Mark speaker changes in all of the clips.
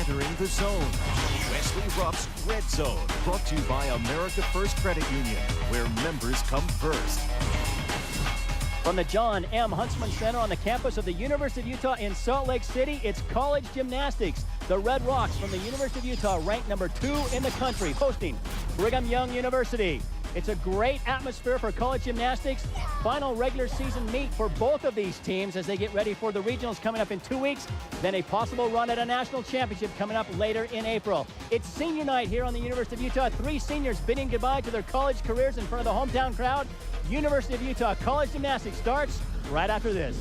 Speaker 1: Entering the zone. Wesley Ruff's Red Zone, brought to you by America First Credit Union, where members come first.
Speaker 2: From the John M. Huntsman Center on the campus of the University of Utah in Salt Lake City, it's college gymnastics. The Red Rocks from the University of Utah, ranked number 2 in the country, hosting Brigham Young University. It's a great atmosphere for college gymnastics. Final regular season meet for both of these teams as they get ready for the regionals coming up in 2 weeks. Then a possible run at a national championship coming up later in April. It's senior night here on the University of Utah. 3 seniors bidding goodbye to their college careers in front of the hometown crowd. University of Utah college gymnastics starts right after this.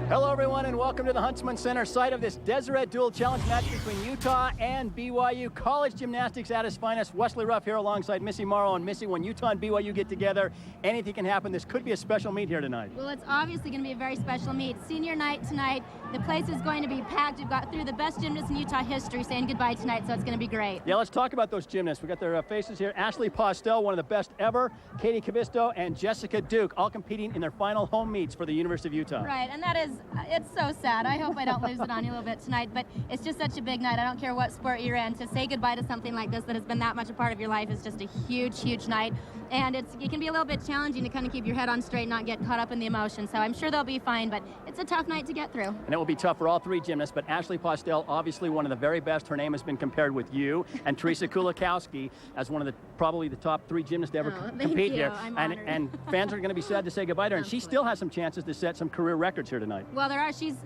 Speaker 2: Hello, everyone, and welcome to the Huntsman Center, site of this Deseret Dual Challenge match between Utah and BYU. College gymnastics at its finest. Wesley Ruff here alongside Missy Morrow. And Missy, when Utah and BYU get together, anything can happen. This could be a special meet here tonight.
Speaker 3: Well, it's obviously going to be a very special meet. Senior night tonight. The place is going to be packed. We've got through the best gymnasts in Utah history saying goodbye tonight, so it's going to be great.
Speaker 2: Yeah, let's talk about those gymnasts. We got their faces here. Ashley Postel, one of the best ever. Katie Cavisto and Jessica Duke, all competing in their final home meets for the University of Utah.
Speaker 3: Right, and that is, it's so sad. I hope I don't lose it on you a little bit tonight, but it's just such a big night. I don't care what sport you're in. To say goodbye to something like this that has been that much a part of your life is just a huge, huge night. And it can be a little bit challenging to kind of keep your head on straight and not get caught up in the emotion. So I'm sure they'll be fine, but it's a tough night to get through.
Speaker 2: And it will be tough for all 3 gymnasts, but Ashley Postel, obviously one of the very best. Her name has been compared with you and Teresa Kulikowski as one of the probably the top 3 gymnasts to ever compete here. And fans are going to be sad to say goodbye to her. And she still has some chances to set some career records here tonight.
Speaker 3: Well, there are. She's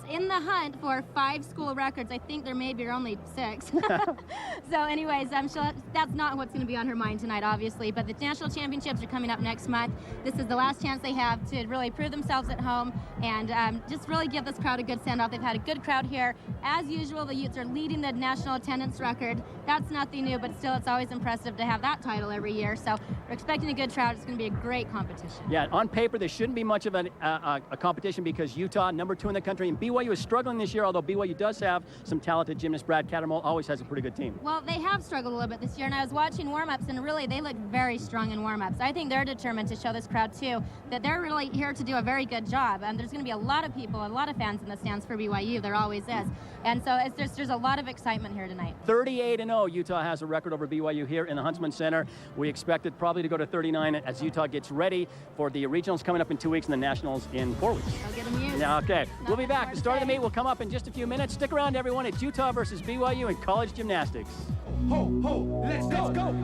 Speaker 3: in the hunt for 5 school records. I think there maybe are only 6. So anyways, that's not what's going to be on her mind tonight, obviously. But the national championships are coming up next month. This is the last chance they have to really prove themselves at home and just really give this crowd a good send-off. They've had a good crowd here. As usual, the Utes are leading the national attendance record. That's nothing new, but still it's always impressive to have that title every year. So we're expecting a good crowd. It's going to be a great competition.
Speaker 2: Yeah, on paper, there shouldn't be much of a competition because Utah, number 2 in the country, and BYU is struggling this year, although BYU does have some talented gymnasts. Brad Cattermole always has a pretty good team.
Speaker 3: Well, they have struggled a little bit this year, and I was watching warm-ups, and really they look very strong in warm-ups. I think they're determined to show this crowd, too, that they're really here to do a very good job. And there's going to be a lot of people, a lot of fans in the stands for BYU. There always is. And so there's a lot of excitement here tonight.
Speaker 2: 38-0, Utah has a record over BYU here in the Huntsman Center. We expect it probably to go to 39 as Utah gets ready for the regionals coming up in 2 weeks and the nationals in 4 weeks.
Speaker 3: I'll get them used.
Speaker 2: Yeah, okay. We'll be back. The start of the meet will come up in just a few minutes. Stick around, everyone. It's Utah versus BYU in college gymnastics.
Speaker 4: Ho, ho, let's go, let's go.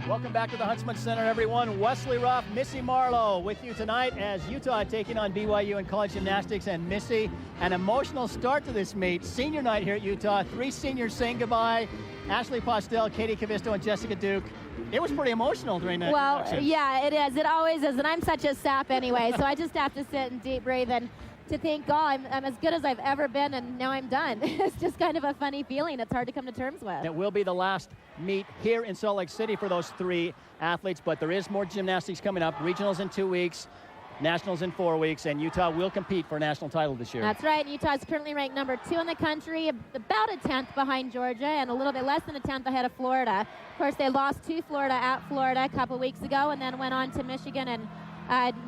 Speaker 2: Welcome back to the Huntsman Center, everyone. Wesley Ruff, Missy Marlowe with you tonight as Utah taking on BYU in college gymnastics. And Missy, an emotional start to this meet. Senior night here at Utah. 3 seniors saying goodbye. Ashley Postel, Katie Cavisto, and Jessica Duke. It was pretty emotional during that introduction.
Speaker 5: Yeah, it is. It always is. And I'm such a sap anyway, so I just have to sit and deep breathe and to think, oh, I'm as good as I've ever been, and now I'm done. It's just kind of a funny feeling. It's hard to come to terms with.
Speaker 2: It will be the last meet here in Salt Lake City for those 3 athletes, but there is more gymnastics coming up. Regionals in 2 weeks, nationals in 4 weeks, and Utah will compete for a national title this year.
Speaker 5: That's right. Utah is currently ranked number 2 in the country, about a 10th behind Georgia, and a little bit less than a 10th ahead of Florida. Of course, they lost to Florida at Florida a couple weeks ago, and then went on to Michigan and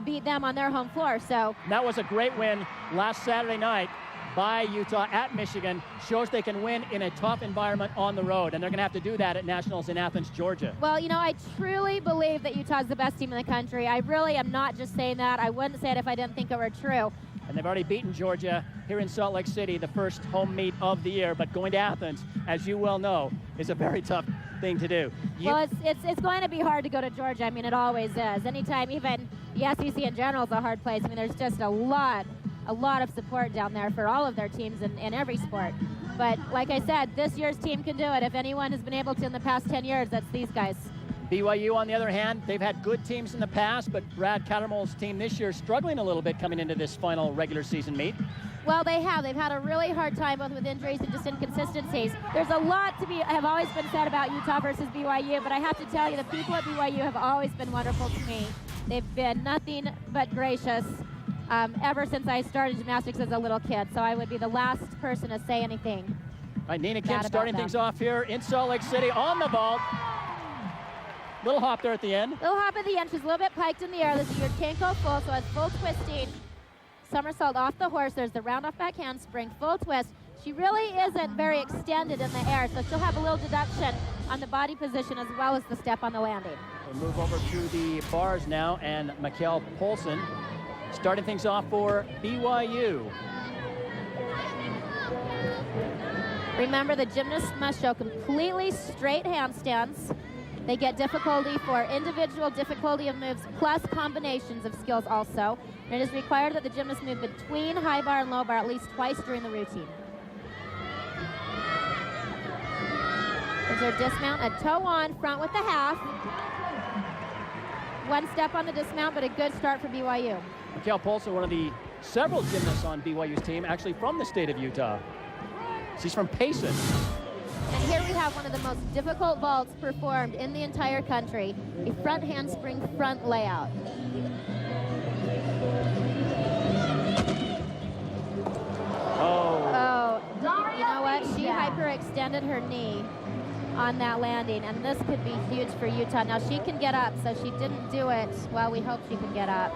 Speaker 5: beat them on their home floor. So
Speaker 2: that was a great win last Saturday night by Utah at Michigan. Shows they can win in a tough environment on the road, and they're going to have to do that at nationals in Athens, Georgia.
Speaker 5: Well, you know, I truly believe that Utah's the best team in the country. I really am not just saying that. I wouldn't say it if I didn't think it were true.
Speaker 2: And they've already beaten Georgia here in Salt Lake City, the first home meet of the year. But going to Athens, as you well know, is a very tough thing to do.
Speaker 5: Well, it's going to be hard to go to Georgia. I mean, it always is. Anytime, even the SEC in general is a hard place. I mean, there's just a lot of support down there for all of their teams in every sport. But like I said, this year's team can do it. If anyone has been able to in the past 10 years, that's these guys.
Speaker 2: BYU, on the other hand, they've had good teams in the past, but Brad Cattermole's team this year struggling a little bit coming into this final regular season meet.
Speaker 5: Well, they have. They've had a really hard time, both with injuries and just inconsistencies. There's a lot have always been said about Utah versus BYU, but I have to tell you, the people at BYU have always been wonderful to me. They've been nothing but gracious ever since I started gymnastics as a little kid, so I would be the last person to say anything.
Speaker 2: All right, Nina Kim starting things off here in Salt Lake City on the vault. Little hop there at the end.
Speaker 5: Little hop at the end. She's a little bit piked in the air. This is your Kenko full, so it's full twisting. Somersault off the horse. There's the round off back handspring, full twist. She really isn't very extended in the air, so she'll have a little deduction on the body position as well as the step on the landing.
Speaker 2: We'll move over to the bars now, and Mikkel Poulsen starting things off for BYU.
Speaker 5: Remember, the gymnasts must show completely straight handstands. They get difficulty for individual difficulty of moves plus combinations of skills also. And it is required that the gymnast move between high bar and low bar at least twice during the routine. There's her dismount, a toe on, front with the half. One step on the dismount, but a good start for BYU.
Speaker 2: Mikkel Poulsen, one of the several gymnasts on BYU's team, actually from the state of Utah. She's from Payson.
Speaker 5: And here we have one of the most difficult vaults performed in the entire country, a front handspring front layout. Oh, you know what? She hyperextended her knee on that landing, and this could be huge for Utah. Now, she can get up, so she didn't do it. Well, we hope she can get up.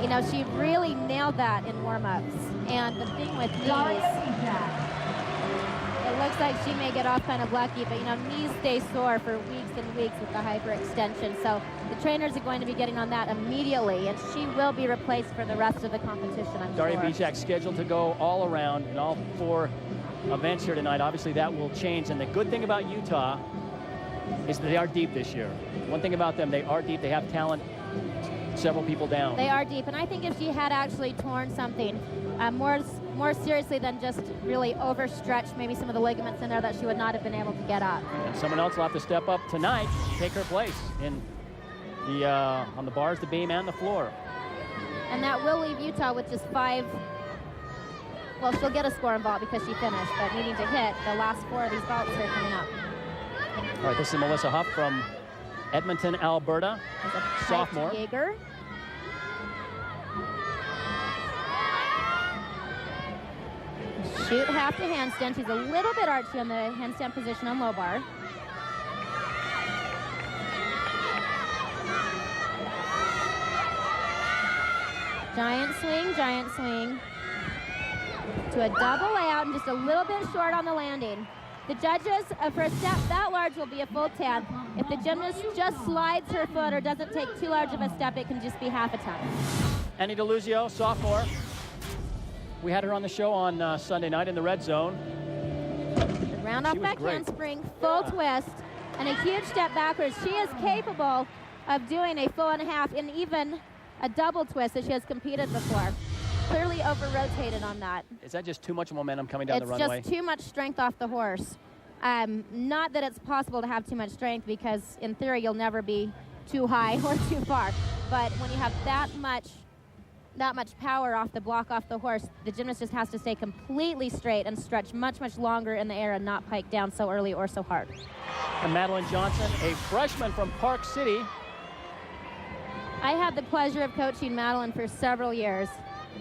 Speaker 5: You know, she really nailed that in warm-ups. And the thing with knees, it looks like she may get off kind of lucky, but, you know, knees stay sore for weeks and weeks with the hyperextension. So the trainers are going to be getting on that immediately, and she will be replaced for the rest of the competition, I'm
Speaker 2: Daria
Speaker 5: sure.
Speaker 2: Bicek scheduled to go all around in all 4 events here tonight. Obviously, that will change. And the good thing about Utah is that they are deep this year. One thing about them, they are deep. They have talent, several people down.
Speaker 5: They are deep, and I think if she had actually torn something more seriously than just really overstretched maybe some of the ligaments in there, that she would not have been able to get up.
Speaker 2: And someone else will have to step up tonight, take her place in the on the bars, the beam, and the floor.
Speaker 5: And that will leave Utah with just 5. Well, she'll get a score in vault because she finished, but needing to hit the last 4 of these vaults that are coming up.
Speaker 2: All right, this is Melissa Huff from Edmonton, Alberta, sophomore.
Speaker 5: Jaeger. Shoot half to handstand. She's a little bit archy on the handstand position on low bar. Giant swing to a double layout and just a little bit short on the landing. The judges, for a step that large, will be a full 10. If the gymnast just slides her foot or doesn't take too large of a step, it can just be half a 10.
Speaker 2: Annie DeLuzio, sophomore. We had her on the show on Sunday night in the red zone.
Speaker 5: The round off back handspring, full twist, and a huge step backwards. She is capable of doing a full and a half and even a double twist that she has competed before. Clearly over-rotated on that.
Speaker 2: Is that just too much momentum coming down the runway?
Speaker 5: It's just too much strength off the horse. Not that it's possible to have too much strength, because in theory you'll never be too high or too far. But when you have that much power off the block off the horse, the gymnast just has to stay completely straight and stretch much, much longer in the air and not pike down so early or so hard.
Speaker 2: And Madeline Johnson, a freshman from Park City.
Speaker 5: I had the pleasure of coaching Madeline for several years.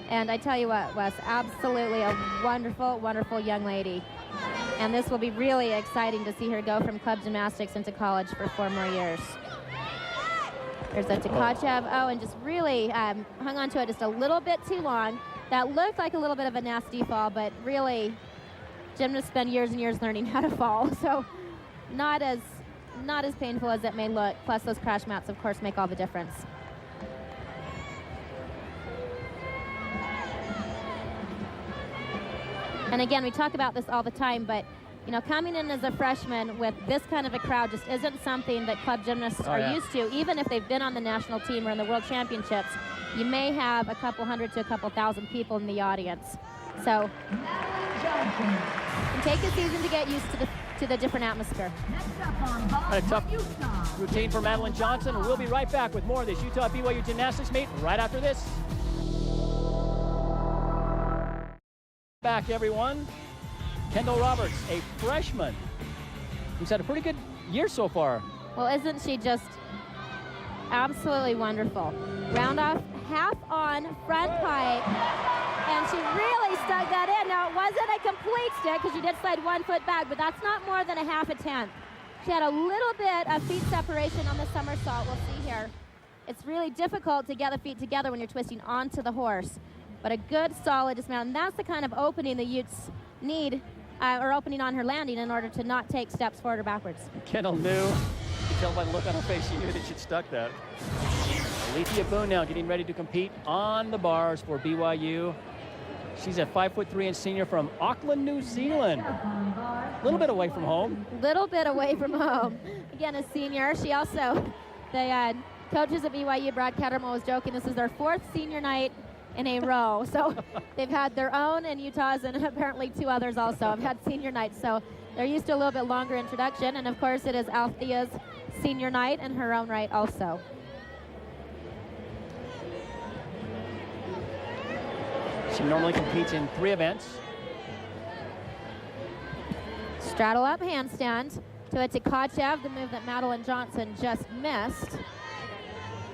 Speaker 5: And I tell you what, Wes, absolutely a wonderful, wonderful young lady. And this will be really exciting to see her go from club gymnastics into college for 4 more years. There's a Tkachev. Oh, and just really hung on to it just a little bit too long. That looked like a little bit of a nasty fall, but really, gymnasts spend years and years learning how to fall. So not as painful as it may look. Plus those crash mats, of course, make all the difference. And again, we talk about this all the time, but you know, coming in as a freshman with this kind of a crowd just isn't something that club gymnasts are used to. Even if they've been on the national team or in the world championships, you may have a couple hundred to a couple thousand people in the audience. So it can take a season to get used to the different atmosphere.
Speaker 2: A tough routine for Madeline Johnson. We'll be right back with more of this Utah BYU gymnastics meet right after this. Back, everyone. Kendall Roberts, a freshman who's had a pretty good year so far.
Speaker 5: Well, isn't she just absolutely wonderful? Round off, half on, front pike, and she really stuck that in. Now, it wasn't a complete stick because she did slide 1 foot back, but that's not more than a half a tenth. She had a little bit of feet separation on the somersault. We'll see here. It's really difficult to get the feet together when you're twisting onto the horse, but a good, solid dismount, and that's the kind of opening the Utes need, or opening on her landing in order to not take steps forward or backwards.
Speaker 2: Kendall knew. You can tell by the look on her face, she knew that she'd stuck that. Alethea Boone now getting ready to compete on the bars for BYU. She's a 5'3" senior from Auckland, New Zealand. A little bit away from home.
Speaker 5: Little bit away from home. Again, a senior. She also, the coaches at BYU, Brad Ketterman was joking, this is their 4th senior night in a row. So they've had their own and Utah's, and apparently 2 others also have had senior nights. So they're used to a little bit longer introduction. And of course, it is Althea's senior night in her own right also.
Speaker 2: She normally competes in 3 events.
Speaker 5: Straddle up handstand to a Tkachev, the move that Madeline Johnson just missed.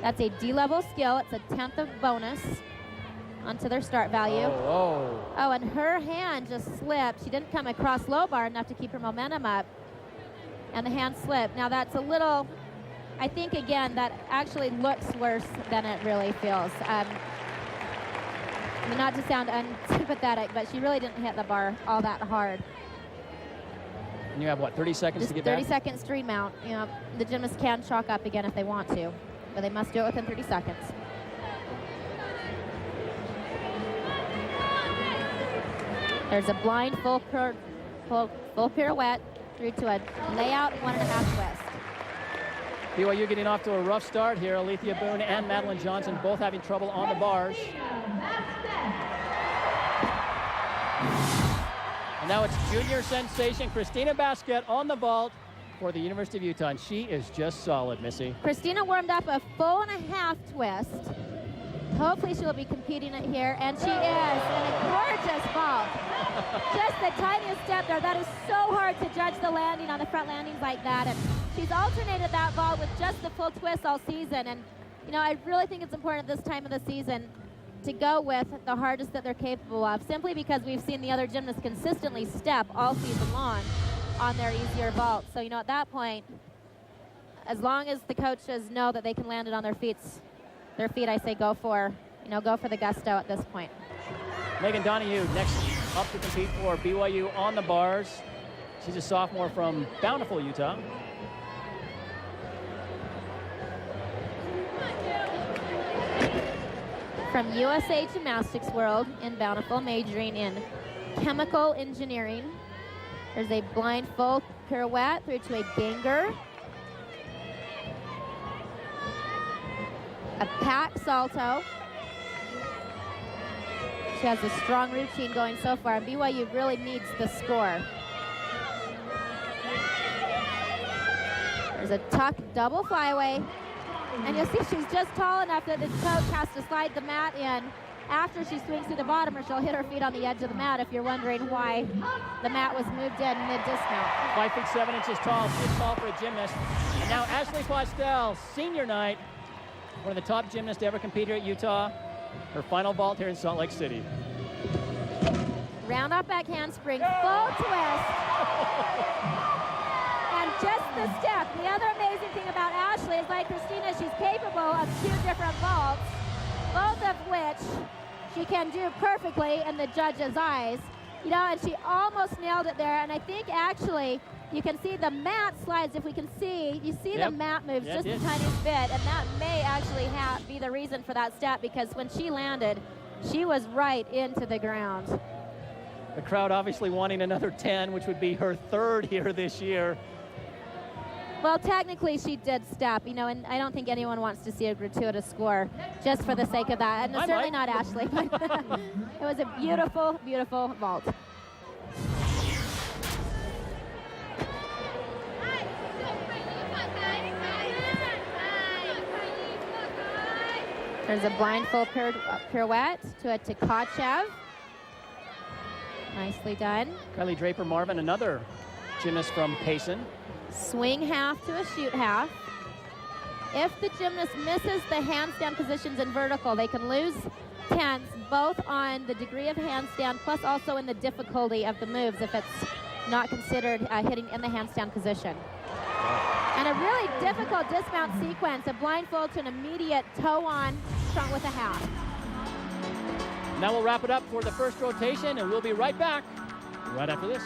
Speaker 5: That's a D-level skill. It's a 10th of bonus onto their start value.
Speaker 2: Oh,
Speaker 5: and her hand just slipped. She didn't come across low bar enough to keep her momentum up, and the hand slipped. Now that's a little, I think again, that actually looks worse than it really feels. I mean, not to sound unsympathetic, but she really didn't hit the bar all that hard.
Speaker 2: And you have, what, 30 seconds
Speaker 5: Just
Speaker 2: to get
Speaker 5: 30
Speaker 2: back?
Speaker 5: seconds to remount. You know, the gymnasts can chalk up again if they want to, but they must do it within 30 seconds. There's a blind full pirouette through to a layout 1.5 twist.
Speaker 2: BYU getting off to a rough start here. Alethea Boone and Madeline Johnson both having trouble on the bars. And now it's junior sensation Christina Basquette on the vault for the University of Utah, and she is just solid, Missy.
Speaker 5: Christina warmed up a 1.5 twist. Hopefully she'll be competing it here, and she is, and a gorgeous vault. Just the tiniest step there. That is so hard to judge the landing on the front landings like that, and she's alternated that vault with just the full twist all season, and you know, I really think it's important at this time of the season to go with the hardest that they're capable of, simply because we've seen the other gymnasts consistently step all season long on their easier vaults. So, you know, at that point, as long as the coaches know that they can land it on their feet, I say go for the gusto at this point.
Speaker 2: Megan Donahue next up to compete for BYU on the bars. She's a sophomore from Bountiful, Utah.
Speaker 5: From USA Gymnastics World in Bountiful, majoring in chemical engineering. There's a blind full pirouette through to a ganger. A pack salto. She has a strong routine going so far, and BYU really needs the score. There's a tuck double flyway. And you'll see she's just tall enough that the coach has to slide the mat in after she swings through the bottom, or she'll hit her feet on the edge of the mat if you're wondering why the mat was moved in mid-dismount.
Speaker 2: 5'7" tall. She's tall for a gymnast. And now Ashley Postel, senior night. One of the top gymnasts to ever compete here at Utah. Her final vault here in Salt Lake City.
Speaker 5: Round off back handspring, full twist. And just the step. The other amazing thing about Ashley is, like Christina, she's capable of 2 different vaults, both of which she can do perfectly in the judge's eyes. You know, and she almost nailed it there. And I think actually you can see the mat slides. If we can see, you see the mat moves just the tiniest bit, and that may actually be the reason for that step, because when she landed, she was right into the ground.
Speaker 2: The crowd obviously wanting another 10, which would be her 3rd here this year.
Speaker 5: Well, technically she did step, you know, and I don't think anyone wants to see a gratuitous score just for the sake of that. And certainly not Ashley. It was a beautiful, beautiful vault. There's a blind full pirouette to a Tkachev. Nicely done.
Speaker 2: Kylie Draper-Marvin, another gymnast from Payson.
Speaker 5: Swing half to a shoot half. If the gymnast misses the handstand positions in vertical, they can lose tenths both on the degree of handstand plus also in the difficulty of the moves if it's not considered hitting in the handstand position. And a really difficult dismount sequence, a blindfold to an immediate toe-on front with a half.
Speaker 2: Now we'll wrap it up for the first rotation, and we'll be right back right after this.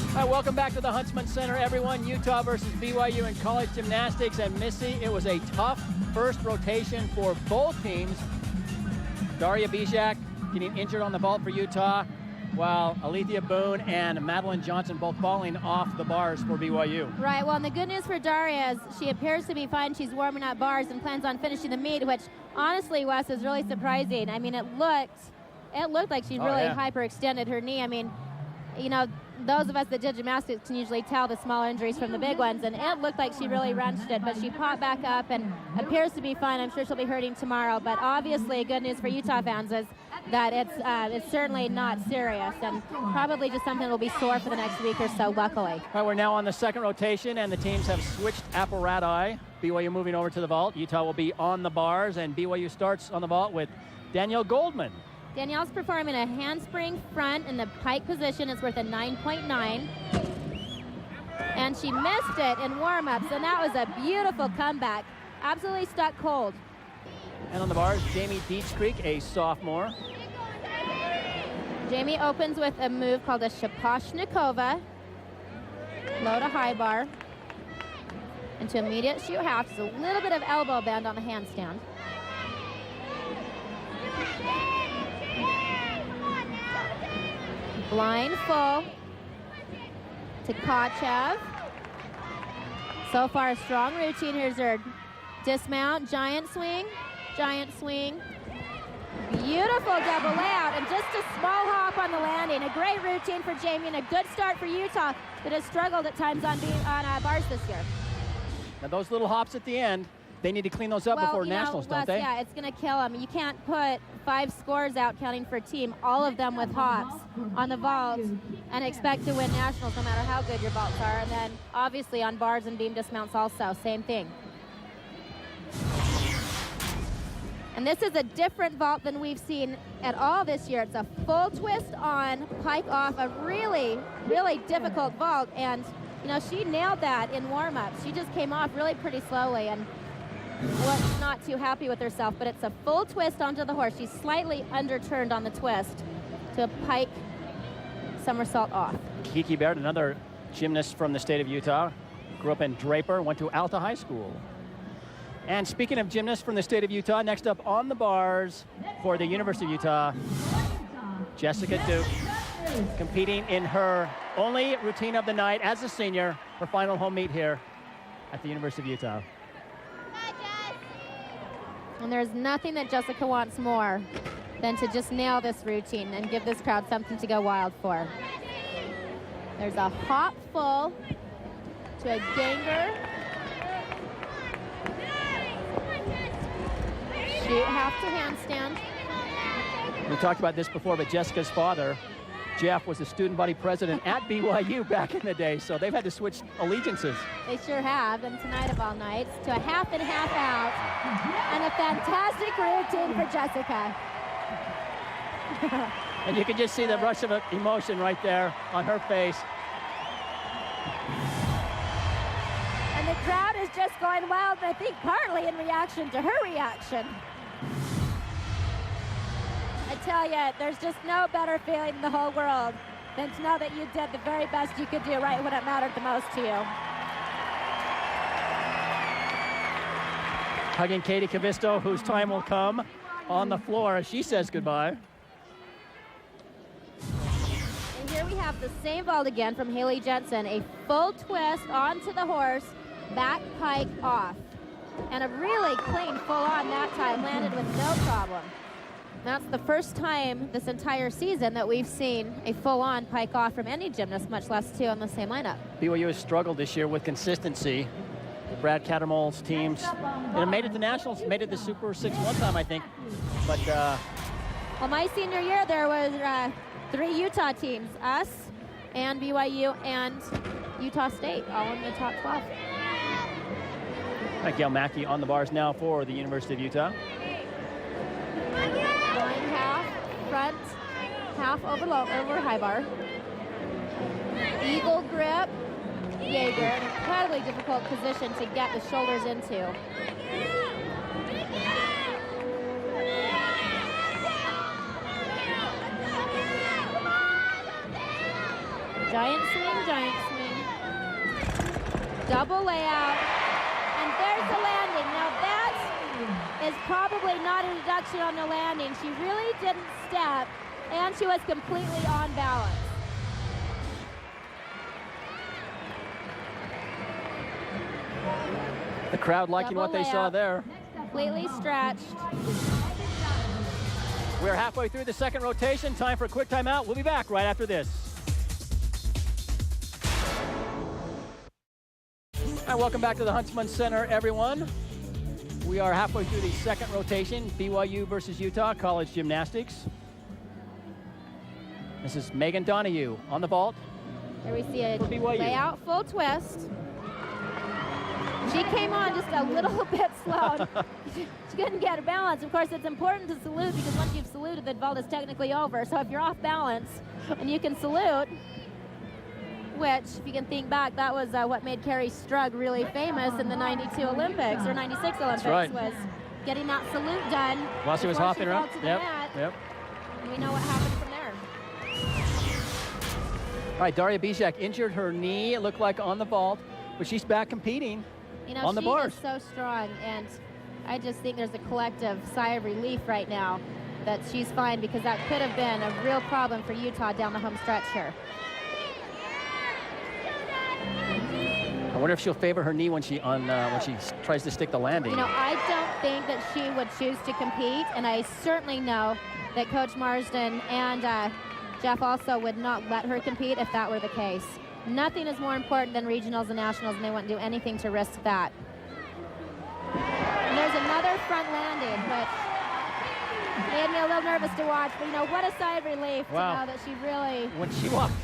Speaker 2: All right, welcome back to the Huntsman Center, everyone. Utah versus BYU in college gymnastics. And Missy, it was a tough first rotation for both teams. Daria Bijak getting injured on the vault for Utah, while Alethea Boone and Madeline Johnson both falling off the bars for BYU.
Speaker 5: Right, well, and the good news for Daria is she appears to be fine. She's warming up bars and plans on finishing the meet, which honestly, Wes, is really surprising. I mean, it looked like she really hyperextended her knee. I mean, you know, those of us that did gymnastics can usually tell the small injuries from the big ones, and it looked like she really wrenched it, but she popped back up and appears to be fine. I'm sure she'll be hurting tomorrow, but obviously good news for Utah fans is that it's certainly not serious, and probably just something that will be sore for the next week or so, luckily.
Speaker 2: All right, we're now on the second rotation, and the teams have switched apparati. BYU moving over to the vault. Utah will be on the bars, and BYU starts on the vault with Danielle Goldman.
Speaker 5: Danielle's performing a handspring front in the pike position. It's worth a 9.9. And she missed it in warm-ups, and that was a beautiful comeback. Absolutely stuck cold.
Speaker 2: And on the bars, Jamie Dietrich, a sophomore.
Speaker 5: Jamie opens with a move called a Shaposhnikova. Low to high bar. Into immediate shoot half. Just a little bit of elbow bend on the handstand. Blind full to Tkachev. So far, a strong routine. Here's her dismount, giant swing. Beautiful double layout, and just a small hop on the landing. A great routine for Jamie, and a good start for Utah that has struggled at times on bars this year.
Speaker 2: Now those little hops at the end, they need to clean those up before nationals, don't they?
Speaker 5: Yeah, it's going to kill them. You can't put 5 scores out counting for a team, all of them with hops on the vault, and expect to win nationals no matter how good your vaults are. And then obviously on bars and beam dismounts also, same thing. And this is a different vault than we've seen at all this year. It's a full twist on, pike off, a really, really difficult vault. And, you know, she nailed that in warm-ups. She just came off really pretty slowly and was not too happy with herself, but it's a full twist onto the horse. She's slightly underturned on the twist to a pike somersault off.
Speaker 2: Kiki Baird, another gymnast from the state of Utah, grew up in Draper, went to Alta High School. And speaking of gymnasts from the state of Utah, next up on the bars for the University of Utah, Jessica Duke, competing in her only routine of the night as a senior, her final home meet here at the University of Utah.
Speaker 5: And there's nothing that Jessica wants more than to just nail this routine and give this crowd something to go wild for. There's a hop full to a ganger. Shoot half to handstand.
Speaker 2: We talked about this before, but Jessica's father, Jeff, was a student body president at BYU back in the day, so they've had to switch allegiances.
Speaker 5: They sure have, and tonight of all nights, to a half and half out, and a fantastic routine for Jessica.
Speaker 2: And you can just see the rush of emotion right there on her face.
Speaker 5: And the crowd is just going wild, and I think partly in reaction to her reaction. I tell you, there's just no better feeling in the whole world than to know that you did the very best you could do right when it mattered the most to you.
Speaker 2: Hugging Katie Cavisto, whose time will come on the floor as she says goodbye.
Speaker 5: And here we have the same vault again from Haley Jensen. A full twist onto the horse, back pike off. And a really clean full on that time, landed with no problem. That's the first time this entire season that we've seen a full-on pike off from any gymnast, much less two on the same lineup.
Speaker 2: BYU has struggled this year with consistency. Brad Cattermole's teams made it to nationals, made it to Super 6 one time, I think. But
Speaker 5: well, my senior year, there was 3 Utah teams, us and BYU and Utah State, all in the top 12.
Speaker 2: Gail Mackey on the bars now for the University of Utah.
Speaker 5: Line half, front, half over high bar. Eagle grip, Jaeger, an incredibly difficult position to get the shoulders into. Giant swing. Double layout. And there's the landing. Now that is probably not a deduction on the landing. She really didn't step, and she was completely on balance.
Speaker 2: The crowd liking what they saw there.
Speaker 5: Completely stretched.
Speaker 2: We're halfway through the second rotation. Time for a quick timeout. We'll be back right after this. All right, welcome back to the Huntsman Center, everyone. We are halfway through the second rotation, BYU versus Utah, college gymnastics. This is Megan Donahue on the vault.
Speaker 5: There we see a
Speaker 2: For BYU.
Speaker 5: layout full twist. She came on just a little bit slow. She couldn't get a balance. Of course, it's important to salute because once you've saluted, the vault is technically over. So if you're off balance and you can salute, which, if you can think back, that was what made Carrie Strug really famous in the 92 Olympics, or 96 Olympics,
Speaker 2: right.
Speaker 5: was getting that salute done.
Speaker 2: While she was hopping around.
Speaker 5: Yep.
Speaker 2: Yep.
Speaker 5: And we know what happened from there.
Speaker 2: All right, Daria Bijak injured her knee, it looked like, on the vault, but she's back competing on the bars.
Speaker 5: She is so strong, and I just think there's a collective sigh of relief right now that she's fine, because that could have been a real problem for Utah down the home stretch here.
Speaker 2: I wonder if she'll favor her knee when she tries to stick the landing.
Speaker 5: You know, I don't think that she would choose to compete, and I certainly know that Coach Marsden and Jeff also would not let her compete if that were the case. Nothing is more important than regionals and nationals, and they wouldn't do anything to risk that. And there's another front landing, which made me a little nervous to watch, but you know, what a sigh of relief to know that she really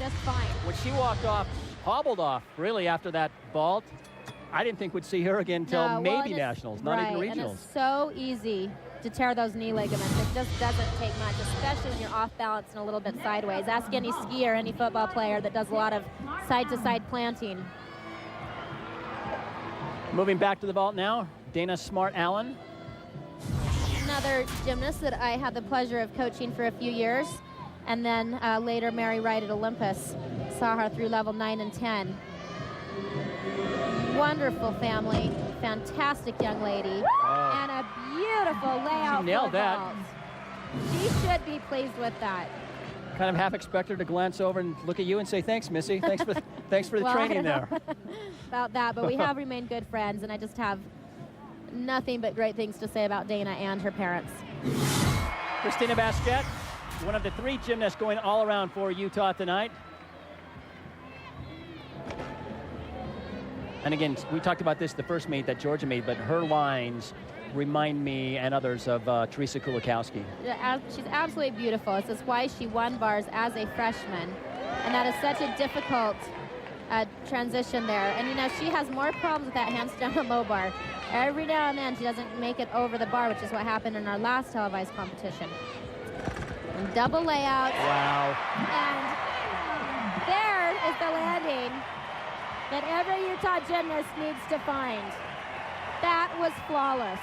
Speaker 5: just fine.
Speaker 2: When she walked off, hobbled off, really, after that vault, I didn't think we'd see her again until maybe nationals, not even regionals.
Speaker 5: And it's so easy to tear those knee ligaments. It just doesn't take much, especially when you're off balance and a little bit sideways. Ask any skier, any football player that does a lot of side-to-side planting.
Speaker 2: Moving back to the vault now, Dana Smart-Allen.
Speaker 5: Another gymnast that I had the pleasure of coaching for a few years, and then later Mary Wright at Olympus. Saw her through level 9 and 10. Wonderful family, fantastic young lady, and a beautiful layout.
Speaker 2: She nailed that.
Speaker 5: Vault. She should be pleased with that.
Speaker 2: Kind of half expect her to glance over and look at you and say, "Thanks, Missy. Thanks for the
Speaker 5: Well,
Speaker 2: training there."
Speaker 5: About that, but we have remained good friends, and I just have nothing but great things to say about Dana and her parents.
Speaker 2: Christina Basquette, one of the 3 gymnasts going all around for Utah tonight. And again, we talked about this the first meet that Georgia made, but her lines remind me and others of Teresa Kulikowski.
Speaker 5: She's absolutely beautiful. This is why she won bars as a freshman, and that is such a difficult transition there. And you know, she has more problems with that handstand and low bar. Every now and then she doesn't make it over the bar, which is what happened in our last televised competition. And double layout.
Speaker 2: Wow.
Speaker 5: And there is the landing that every Utah gymnast needs to find. That was flawless.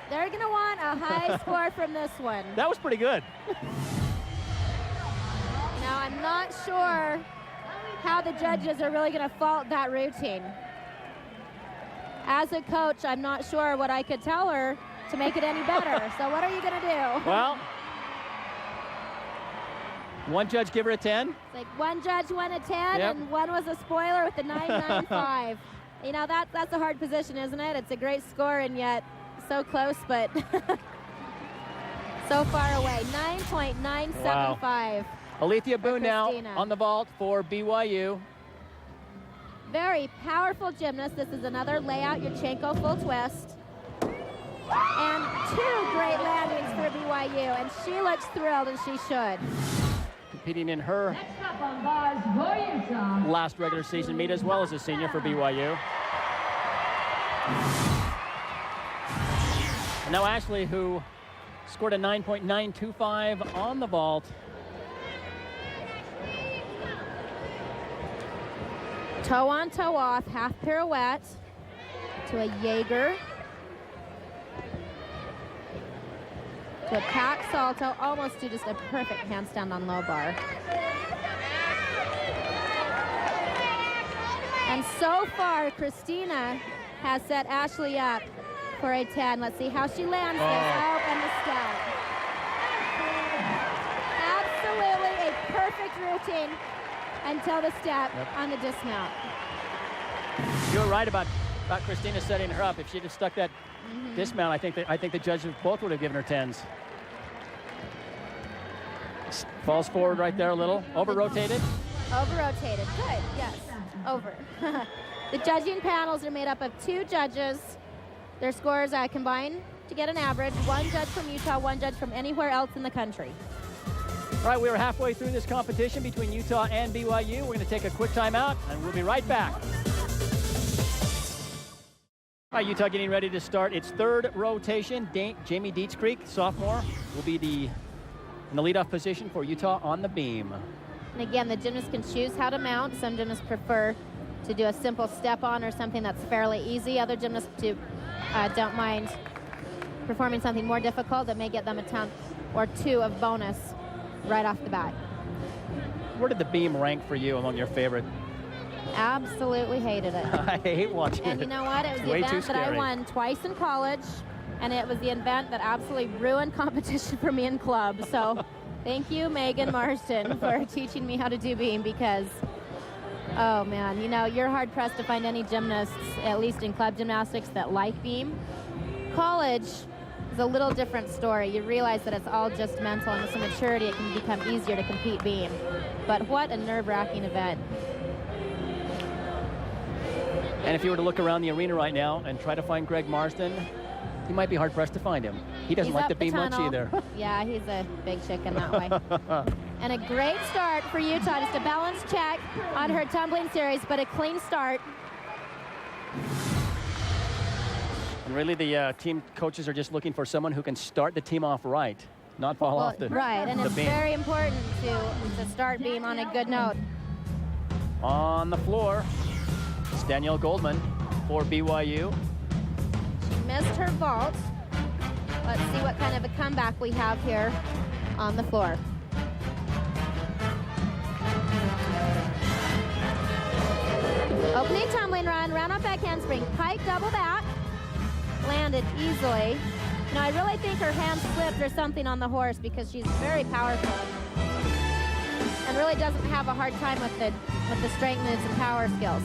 Speaker 5: They're gonna want a high score from this one.
Speaker 2: That was pretty good.
Speaker 5: Now, I'm not sure how the judges are really gonna fault that routine. As a coach, I'm not sure what I could tell her to make it any better. So what are you gonna do?
Speaker 2: Well, one judge give her a 10.
Speaker 5: It's like one judge won a 10, and one was a spoiler with the 995. You know, that's a hard position, isn't it? It's a great score, and yet so close, but so far away. 9.975.
Speaker 2: Wow. Alethea Boone now
Speaker 5: Christina.
Speaker 2: on the vault for BYU.
Speaker 5: Very powerful gymnast. This is another layout Yurchenko full twist. And 2 great landings for BYU, and she looks thrilled, and she should.
Speaker 2: Competing in her
Speaker 4: Next up on bars for Utah.
Speaker 2: last regular season meet as well as a senior for BYU. And now Ashley, who scored a 9.925 on the vault.
Speaker 5: Toe on, toe off, half pirouette to a Jaeger. To a pack salto, almost to just a perfect handstand on low bar. And so far, Christina has set Ashley up for a 10. Let's see how she lands this. Oh, and the step. Absolutely a perfect routine until the step on the dismount.
Speaker 2: You were right about Christina setting her up. If she'd have stuck that dismount, I think the judges both would have given her 10s. Falls forward right there a little. Over-rotated.
Speaker 5: Over-rotated. Good. Yes. Over. The judging panels are made up of 2 judges. Their scores combine to get an average. 1 judge from Utah, 1 judge from anywhere else in the country.
Speaker 2: All right, we are halfway through this competition between Utah and BYU. We're going to take a quick timeout, and we'll be right back. All right, Utah getting ready to start its 3rd rotation. Jamie Dietzkrieg, sophomore, will be in the leadoff position for Utah on the beam.
Speaker 5: And again, the gymnast can choose how to mount. Some gymnasts prefer to do a simple step on or something that's fairly easy. Other gymnasts don't mind performing something more difficult that may get them a 10 or 2 of bonus right off the bat.
Speaker 2: Where did the beam rank for you among your favorite?
Speaker 5: Absolutely hated it.
Speaker 2: I hate watching it.
Speaker 5: And you know what? It was the
Speaker 2: Way too
Speaker 5: event that I
Speaker 2: scary.
Speaker 5: won twice in college, and it was the event that absolutely ruined competition for me in club. So thank you, Megan Marston, for teaching me how to do beam, because, oh man, you know, you're hard pressed to find any gymnasts, at least in club gymnastics, that like beam. College is a little different story. You realize that it's all just mental, and with some maturity it can become easier to compete beam. But what a nerve-wracking event.
Speaker 2: And if you were to look around the arena right now and try to find Greg Marsden, you might be hard-pressed to find him. He doesn't
Speaker 5: He's
Speaker 2: like
Speaker 5: up
Speaker 2: the beam much
Speaker 5: tunnel.
Speaker 2: either.
Speaker 5: Yeah, he's a big chicken that way. And a great start for Utah. Just a balance check on her tumbling series, but a clean start.
Speaker 2: And really, the team coaches are just looking for someone who can start the team off right, not fall off the
Speaker 5: Right, and
Speaker 2: the
Speaker 5: it's
Speaker 2: beam.
Speaker 5: very important to start beam on a good note.
Speaker 2: On the floor, it's Danielle Goldman for BYU.
Speaker 5: She missed her vault. Let's see what kind of a comeback we have here on the floor. Opening tumbling run, round off back handspring, pike double back, landed easily. You know, I really think her hand slipped or something on the horse, because she's very powerful and really doesn't have a hard time with the strength moves and power skills.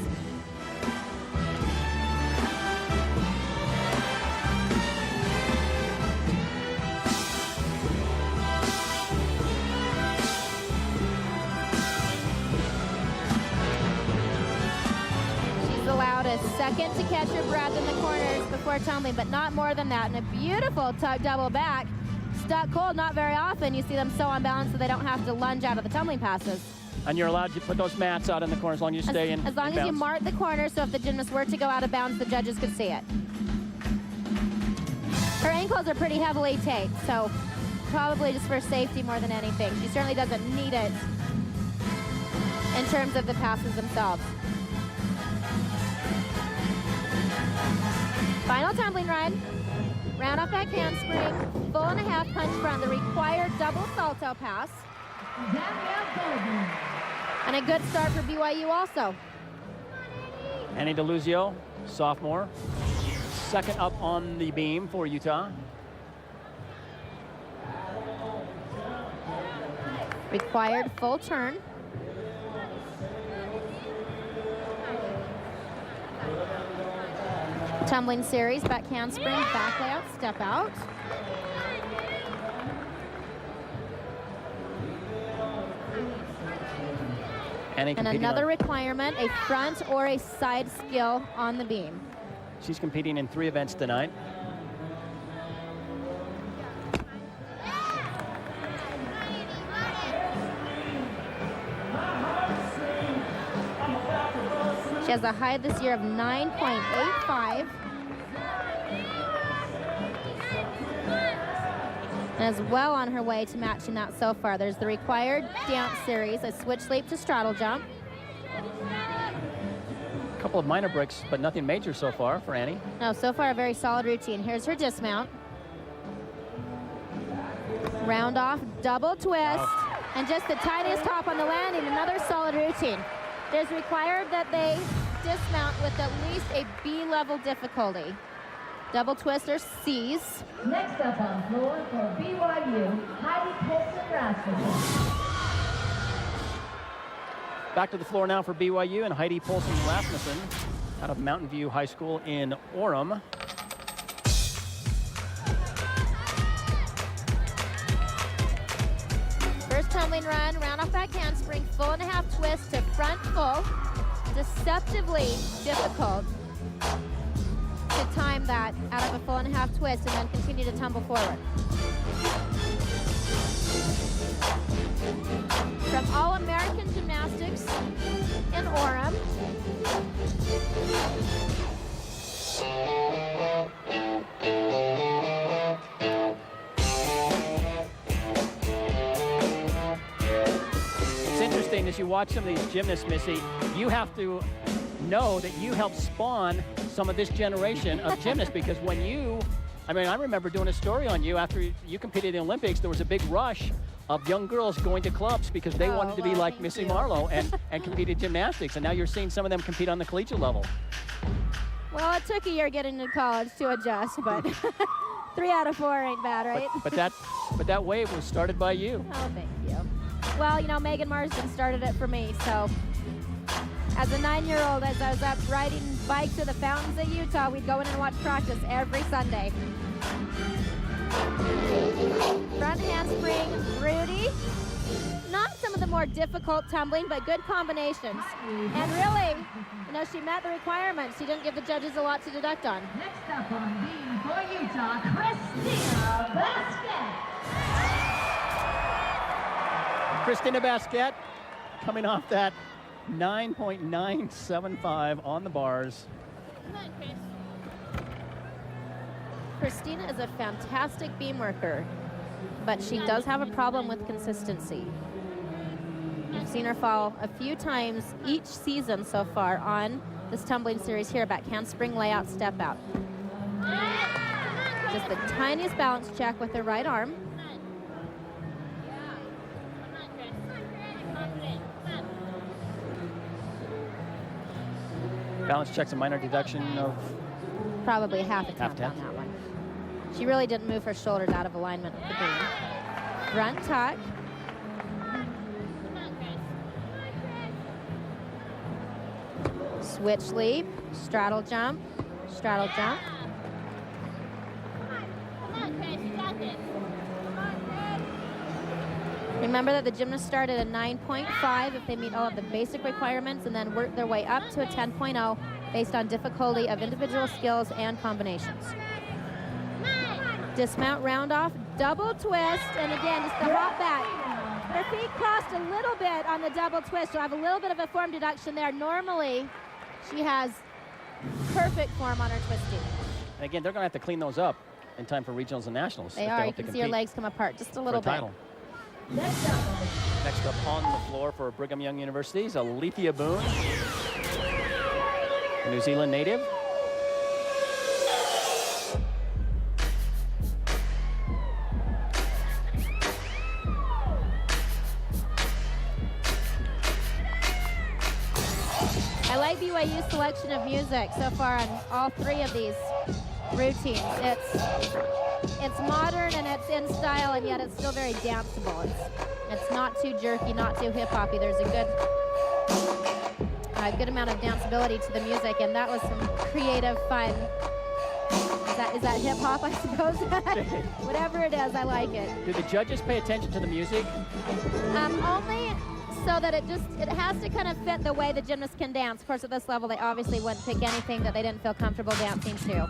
Speaker 5: Allowed a second to catch her breath in the corners before tumbling, but not more than that. And a beautiful tuck double back. Stuck cold, not very often. You see them so unbalanced so they don't have to lunge out of the tumbling passes.
Speaker 2: And you're allowed to put those mats out in the corner as long as you stay in.
Speaker 5: As long as you
Speaker 2: bounds.
Speaker 5: mark the corner, so if the gymnast were to go out of bounds, the judges could see it. Her ankles are pretty heavily taped, so probably just for safety more than anything. She certainly doesn't need it in terms of the passes themselves. Final tumbling run. Round off back handspring. Full and a half punch front. The required double salto pass. And a good start for BYU also.
Speaker 2: Annie DeLuzio, sophomore. Second up on the beam for Utah.
Speaker 5: Required full turn. Tumbling series, back handspring, back layout, step out.
Speaker 2: And
Speaker 5: another requirement, a front or a side skill on the beam.
Speaker 2: She's competing in 3 events tonight.
Speaker 5: She has a high this year of 9.85. And is well on her way to matching that so far. There's the required dance series, a switch leap to straddle jump.
Speaker 2: A couple of minor breaks, but nothing major so far for Annie.
Speaker 5: No, so far a very solid routine. Here's her dismount. Round off, double twist,
Speaker 2: Wow.
Speaker 5: and just the tiniest hop on the landing. Another solid routine. There's required that they dismount with at least a B-level difficulty. Double twist or C's.
Speaker 6: Next up on floor for BYU, Heidi Polson-Rasmussen.
Speaker 2: Back to the floor now for BYU and Heidi Polson-Rasmussen out of Mountain View High School in Orem.
Speaker 5: First tumbling run, round off back handspring, full and a half twist to front full. Deceptively difficult to time that out of a full and a half twist and then continue to tumble forward. From All-American Gymnastics in Orem.
Speaker 2: It's interesting as you watch some of these gymnasts, Missy, you have to know that you helped spawn some of this generation of gymnasts because when you, I remember doing a story on you after you competed in the Olympics, there was a big rush of young girls going to clubs because they wanted to be like Missy Marlowe and compete in gymnastics, and now you're seeing some of them compete on the collegiate level.
Speaker 5: Well, it took a year getting to college to adjust, but 3 out of 4 ain't bad, right?
Speaker 2: But that wave was started by you.
Speaker 5: Oh, thank you. Well, you know, Megan Marsden started it for me, so as a 9-year-old, as I was up riding bikes to the fountains of Utah, we'd go in and watch practice every Sunday. Front handspring, Rudy. Not some of the more difficult tumbling, but good combinations. And really, you know, she met the requirements. She didn't give the judges a lot to deduct on.
Speaker 6: Next up on beam for Utah, Christina Basket.
Speaker 2: Christina Basket coming off that 9.975 on the bars.
Speaker 5: Come on, Chris. Christina is a fantastic beam worker, but she does have a problem with consistency. I've seen her fall a few times each season so far on this tumbling series here, back handspring, layout, step out. Just the tiniest balance check with her right arm.
Speaker 2: Balance checks a minor deduction of
Speaker 5: Probably half a tenth on that one. She really didn't move her shoulders out of alignment with the beam. Front tuck. Switch leap, straddle jump, straddle jump. Remember that the gymnasts start at a 9.5 if they meet all of the basic requirements and then work their way up to a 10.0 based on difficulty of individual skills and combinations. Dismount, round off, double twist, and again, just the hop back. Her feet crossed a little bit on the double twist. She'll have a little bit of a form deduction there. Normally, she has perfect form on her twisting.
Speaker 2: And again, they're going to have to clean those up in time for regionals and nationals.
Speaker 5: They are. You can see her legs come apart just a little bit.
Speaker 2: Title. Next up on the floor for Brigham Young University's Alethea Boone, a New Zealand native.
Speaker 5: I like BYU's selection of music so far on all 3 of these routines. It's modern and it's in style, and yet it's still very danceable. It's not too jerky, not too hip-hoppy. There's a good amount of danceability to the music, and that was some creative, fun Is that hip hop, I suppose? Whatever it is, I like it.
Speaker 2: Do the judges pay attention to the music?
Speaker 5: Only so that it has to kind of fit the way the gymnast can dance. Of course, at this level, they obviously wouldn't pick anything that they didn't feel comfortable dancing to.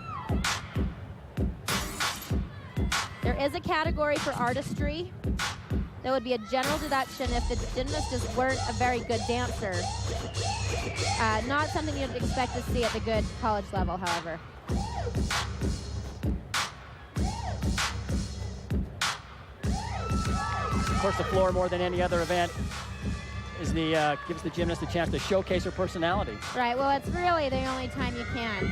Speaker 5: There is a category for artistry. There would be a general deduction if the gymnast just weren't a very good dancer. Not something you'd expect to see at the good college level, however.
Speaker 2: Of course, the floor, more than any other event, is gives the gymnast a chance to showcase her personality.
Speaker 5: Right, well, it's really the only time you can.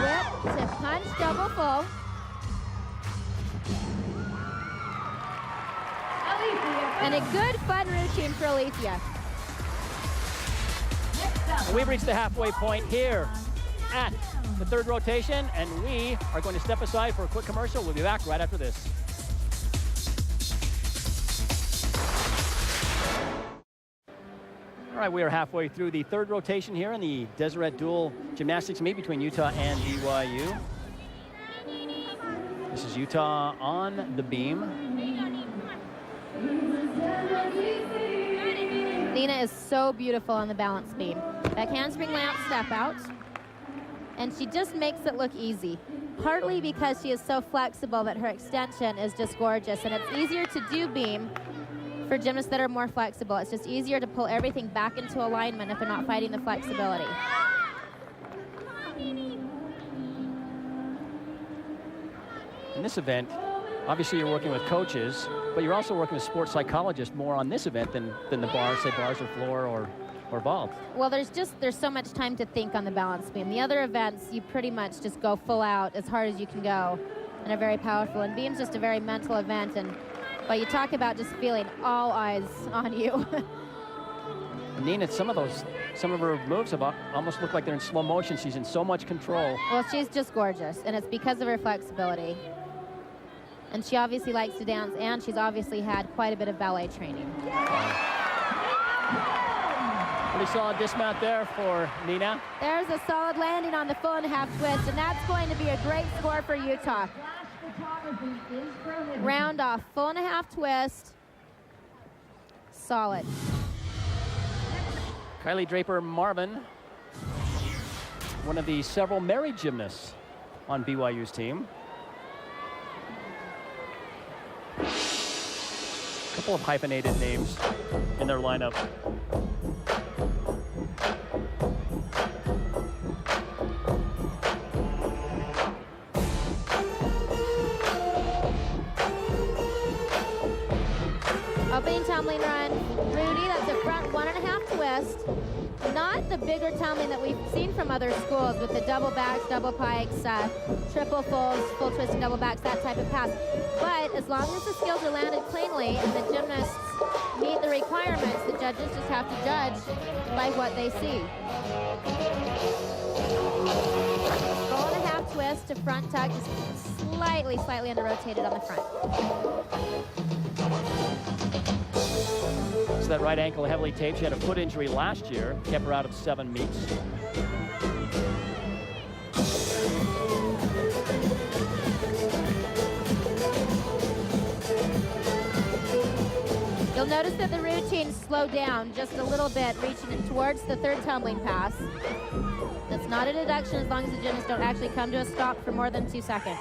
Speaker 5: Whip to punch, double full. And a good, fun routine for Alethea.
Speaker 2: We've reached the halfway point here at the third rotation, and we are going to step aside for a quick commercial. We'll be back right after this. All right, we are halfway through the third rotation here in the Deseret Dual Gymnastics meet between Utah and BYU. This is Utah on the beam.
Speaker 5: Nina is so beautiful on the balance beam. That handspring lamp step out, and she just makes it look easy. Partly because she is so flexible that her extension is just gorgeous, and it's easier to do beam for gymnasts that are more flexible. It's just easier to pull everything back into alignment if they're not fighting the flexibility.
Speaker 2: In this event, obviously you're working with coaches, but you're also working with sports psychologists more on this event than the bars, say bars or floor or vault.
Speaker 5: Well, there's so much time to think on the balance beam. The other events, you pretty much just go full out as hard as you can go and are very powerful. And beam's just a very mental event, but you talk about just feeling all eyes on you.
Speaker 2: Nina, some of her moves have almost look like they're in slow motion. She's in so much control.
Speaker 5: Well, she's just gorgeous, and it's because of her flexibility. And she obviously likes to dance, and she's obviously had quite a bit of ballet training.
Speaker 2: Pretty solid dismount there for Nina.
Speaker 5: There's a solid landing on the full and a half twist, and that's going to be a great score for Utah. Round off, full and a half twist. Solid.
Speaker 2: Kylie Draper-Marvin, one of the several married gymnasts on BYU's team. A couple of hyphenated names in their lineup.
Speaker 5: Opening tumbling run. Rudy, that's a front 1.5 twist. Not the bigger tumbling that we've seen from other schools with the double backs, double pikes, triple fulls, full twisting double backs, that type of pass. But as long as the skills are landed cleanly and the gymnasts meet the requirements, the judges just have to judge by what they see. Full and a half twist to front tuck, just slightly under-rotated on the front.
Speaker 2: So that right ankle heavily taped. She had a foot injury last year, kept her out of 7 meets.
Speaker 5: You'll notice that the routine slowed down just a little bit, reaching in towards the third tumbling pass. That's not a deduction as long as the gymnasts don't actually come to a stop for more than 2 seconds.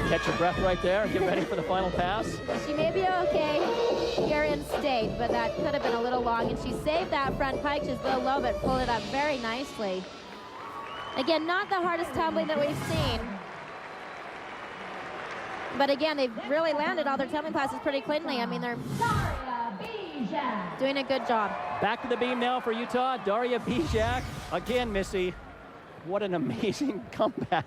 Speaker 2: Catch your breath right there. Get ready for the final pass.
Speaker 5: She may be okay here in state, but that could have been a little long, and she saved that front pike. She's a little low, but pulled it up very nicely. Again, not the hardest tumbling that we've seen. But again, they've really landed all their tumbling classes pretty cleanly. I mean, they're doing a good job.
Speaker 2: Back to the beam now for Utah. Daria Bijak. Again, Missy, what an amazing comeback.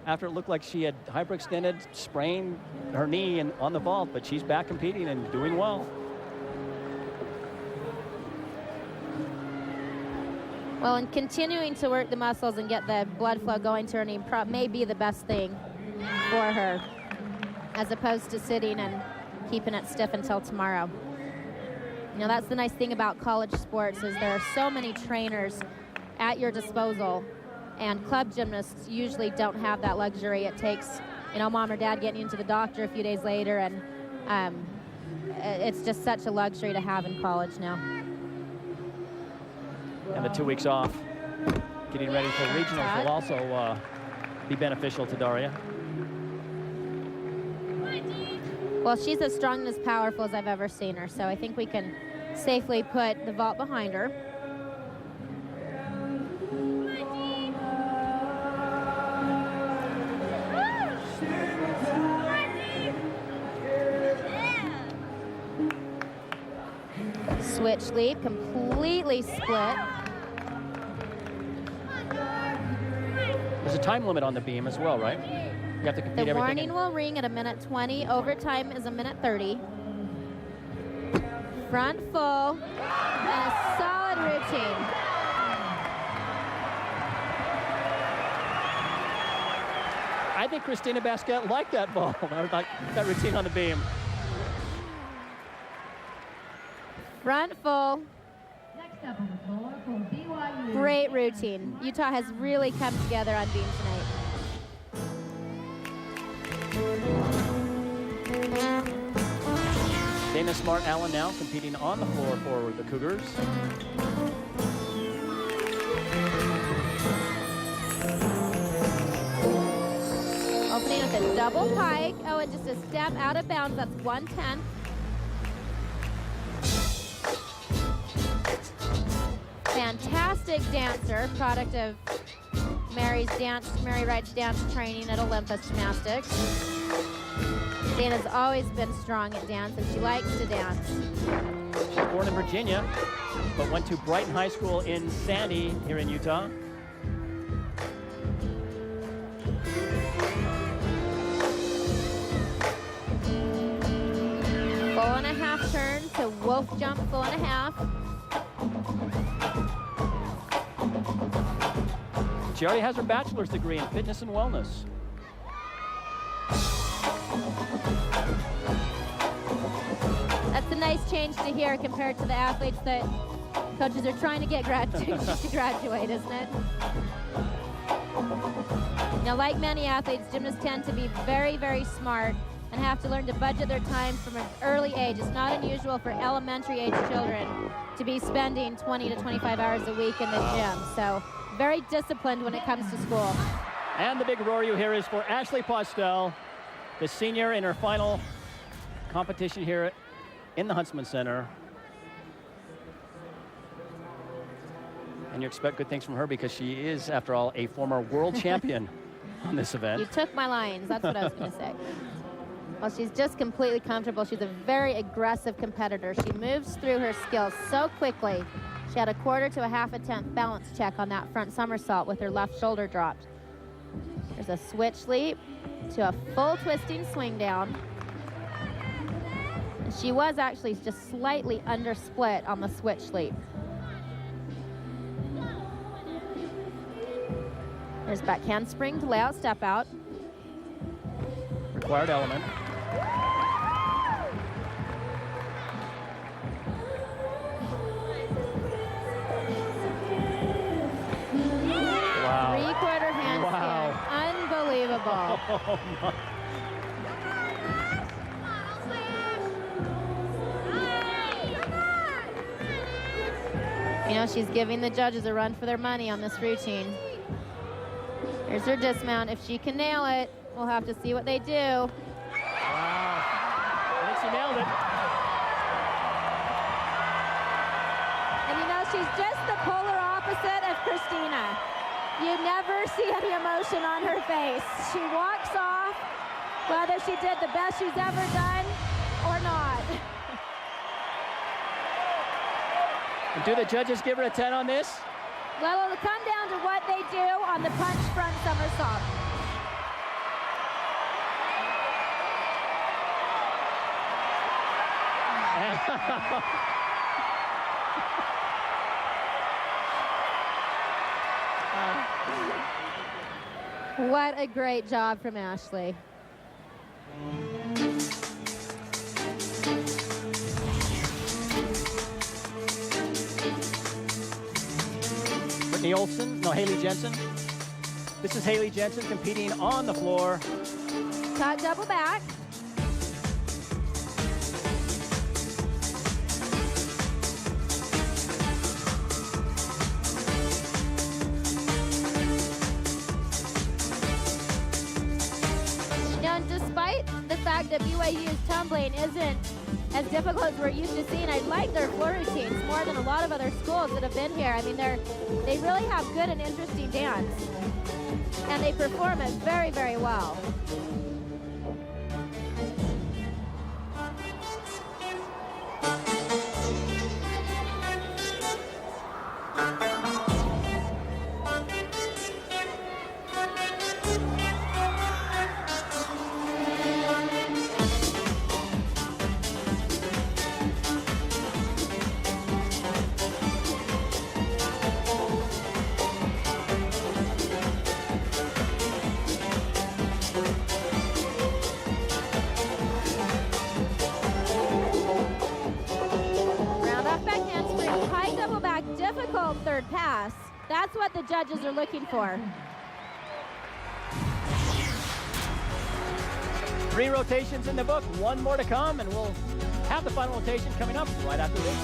Speaker 2: After it looked like she had hyperextended, sprained her knee on the vault, but she's back competing and doing well.
Speaker 5: Well, and continuing to work the muscles and get the blood flow going to her knee may be the best thing for her, as opposed to sitting and keeping it stiff until tomorrow. You know, that's the nice thing about college sports is there are so many trainers at your disposal, and club gymnasts usually don't have that luxury. It takes, you know, mom or dad getting you into the doctor a few days later, and it's just such a luxury to have in college now.
Speaker 2: And the 2 weeks off, getting ready for regionals will also be beneficial to Daria.
Speaker 5: Well, she's as strong and as powerful as I've ever seen her, so I think we can safely put the vault behind her. Switch leap, completely split.
Speaker 2: There's a time limit on the beam as well, right? You have to compete
Speaker 5: The
Speaker 2: everything.
Speaker 5: warning will ring at 1:20. Overtime is 1:30. Front full and a solid routine.
Speaker 2: I think Christina Basquette liked that ball, like that routine on the beam.
Speaker 5: Front full.
Speaker 6: Next up on the floor for BYU.
Speaker 5: Great routine. Utah has really come together on beam tonight.
Speaker 2: Dana Smart-Allen now competing on the floor for the Cougars.
Speaker 5: Opening with a double pike. Oh, and just a step out of bounds. That's 1/10. Fantastic dancer, product of Mary Wright's dance training at Olympus Gymnastics. Dana's always been strong at dance, and she likes to dance.
Speaker 2: She's born in Virginia, but went to Brighton High School in Sandy here in Utah.
Speaker 5: Full and a half turn to wolf jump, full and a half.
Speaker 2: She already has her bachelor's degree in fitness and wellness.
Speaker 5: That's a nice change to hear compared to the athletes that coaches are trying to get to graduate, isn't it? Now, like many athletes, gymnasts tend to be very, very smart and have to learn to budget their time from an early age. It's not unusual for elementary age children to be spending 20 to 25 hours a week in the gym. So very disciplined when it comes to school.
Speaker 2: And the big roar you hear is for Ashley Postel, the senior in her final competition here in the Huntsman Center. And you expect good things from her because she is, after all, a former world champion on this event.
Speaker 5: You took my lines. That's what I was going to say. Well, she's just completely comfortable. She's a very aggressive competitor. She moves through her skills so quickly. She had a 1/4 to a 1/2 attempt balance check on that front somersault with her left shoulder dropped. There's a switch leap to a full twisting swing down. And she was actually just slightly under split on the switch leap. There's back handspring to layout step out.
Speaker 2: Required element. Wow.
Speaker 5: 3/4 handstand.
Speaker 2: Wow.
Speaker 5: Unbelievable.
Speaker 2: Oh my.
Speaker 5: You know, she's giving the judges a run for their money on this routine. Here's her dismount. If she can nail it, we'll have to see what they do.
Speaker 2: Wow. I think she nailed it.
Speaker 5: And you know, she's just the polar opposite of Christina. You never see any emotion on her face. She walks off, whether she did the best she's ever done or not.
Speaker 2: And do the judges give her a 10 on this?
Speaker 5: Well, it'll come down to what they do on the punch front somersault. What a great job from Ashley.
Speaker 2: Brittany Olsen, no, Haley Jensen. This is Haley Jensen competing on the floor.
Speaker 5: Tuck double back. Now, despite the fact that BYU's tumbling isn't as difficult as we're used to seeing, I like their floor routines more than a lot of other schools that have been here. I mean, they really have good and interesting dance, and they perform it very, very well. Difficult third pass. That's what the judges are looking for.
Speaker 2: 3 rotations in the book, 1 more to come, and we'll have the final rotation coming up right after this.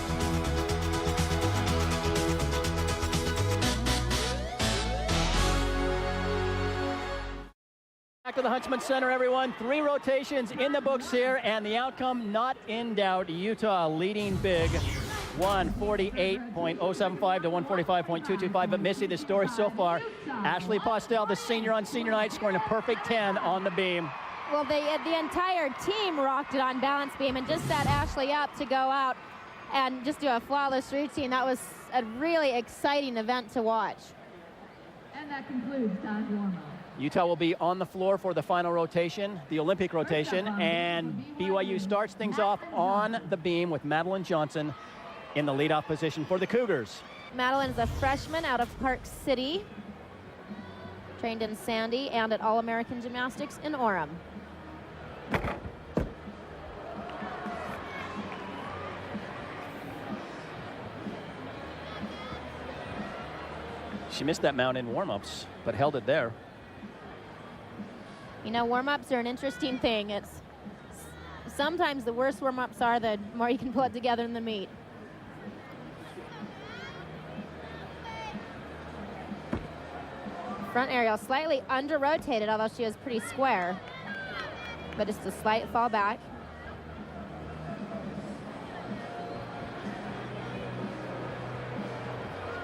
Speaker 2: Back to the Huntsman Center, everyone. 3 rotations in the books here, and the outcome not in doubt. Utah leading big. 148.075 to 145.225. But Missy, the story so far, Ashley Postel, the senior on senior night, scoring a perfect 10 on the beam.
Speaker 5: Well, the entire team rocked it on balance beam, and just set Ashley up to go out and just do a flawless routine. That was a really exciting event to watch.
Speaker 6: And that concludes Todd warm-up.
Speaker 2: Utah will be on the floor for the final rotation, the Olympic rotation, and BYU starts things off on the beam with Madeline Johnson in the leadoff position for the Cougars.
Speaker 5: Madeline's a freshman out of Park City, trained in Sandy and at All-American Gymnastics in Orem.
Speaker 2: She missed that mount in warm-ups, but held it there.
Speaker 5: You know, warm-ups are an interesting thing. It's sometimes the worse warm-ups are, the more you can pull it together in the meet. Front aerial slightly under-rotated, although she was pretty square. But just a slight fall back.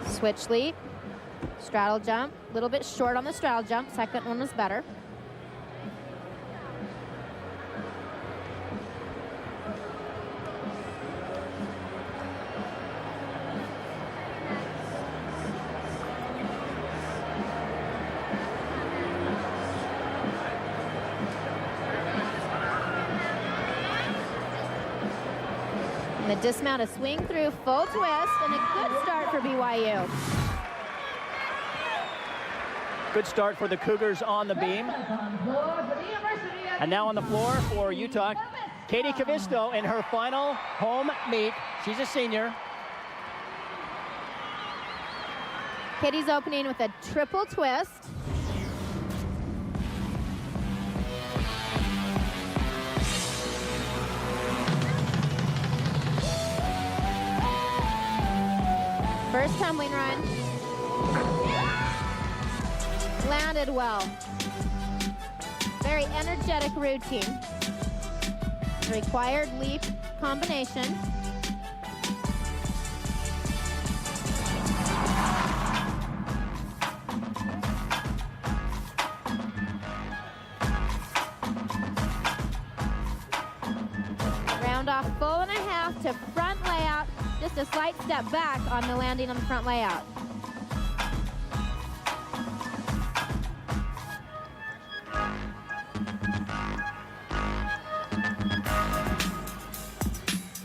Speaker 5: Switch leap, straddle jump, a little bit short on the straddle jump. Second one was better. And the dismount, a swing through, full twist, and a good start for BYU.
Speaker 2: Good start for the Cougars on the beam. And now on the floor for Utah, Katie Cavisto in her final home meet. She's a senior.
Speaker 5: Katie's opening with a triple twist. First tumbling run. Landed well. Very energetic routine. Required leap combination. Round off full and a half to front layout. Just a slight step back on the landing on the front layout.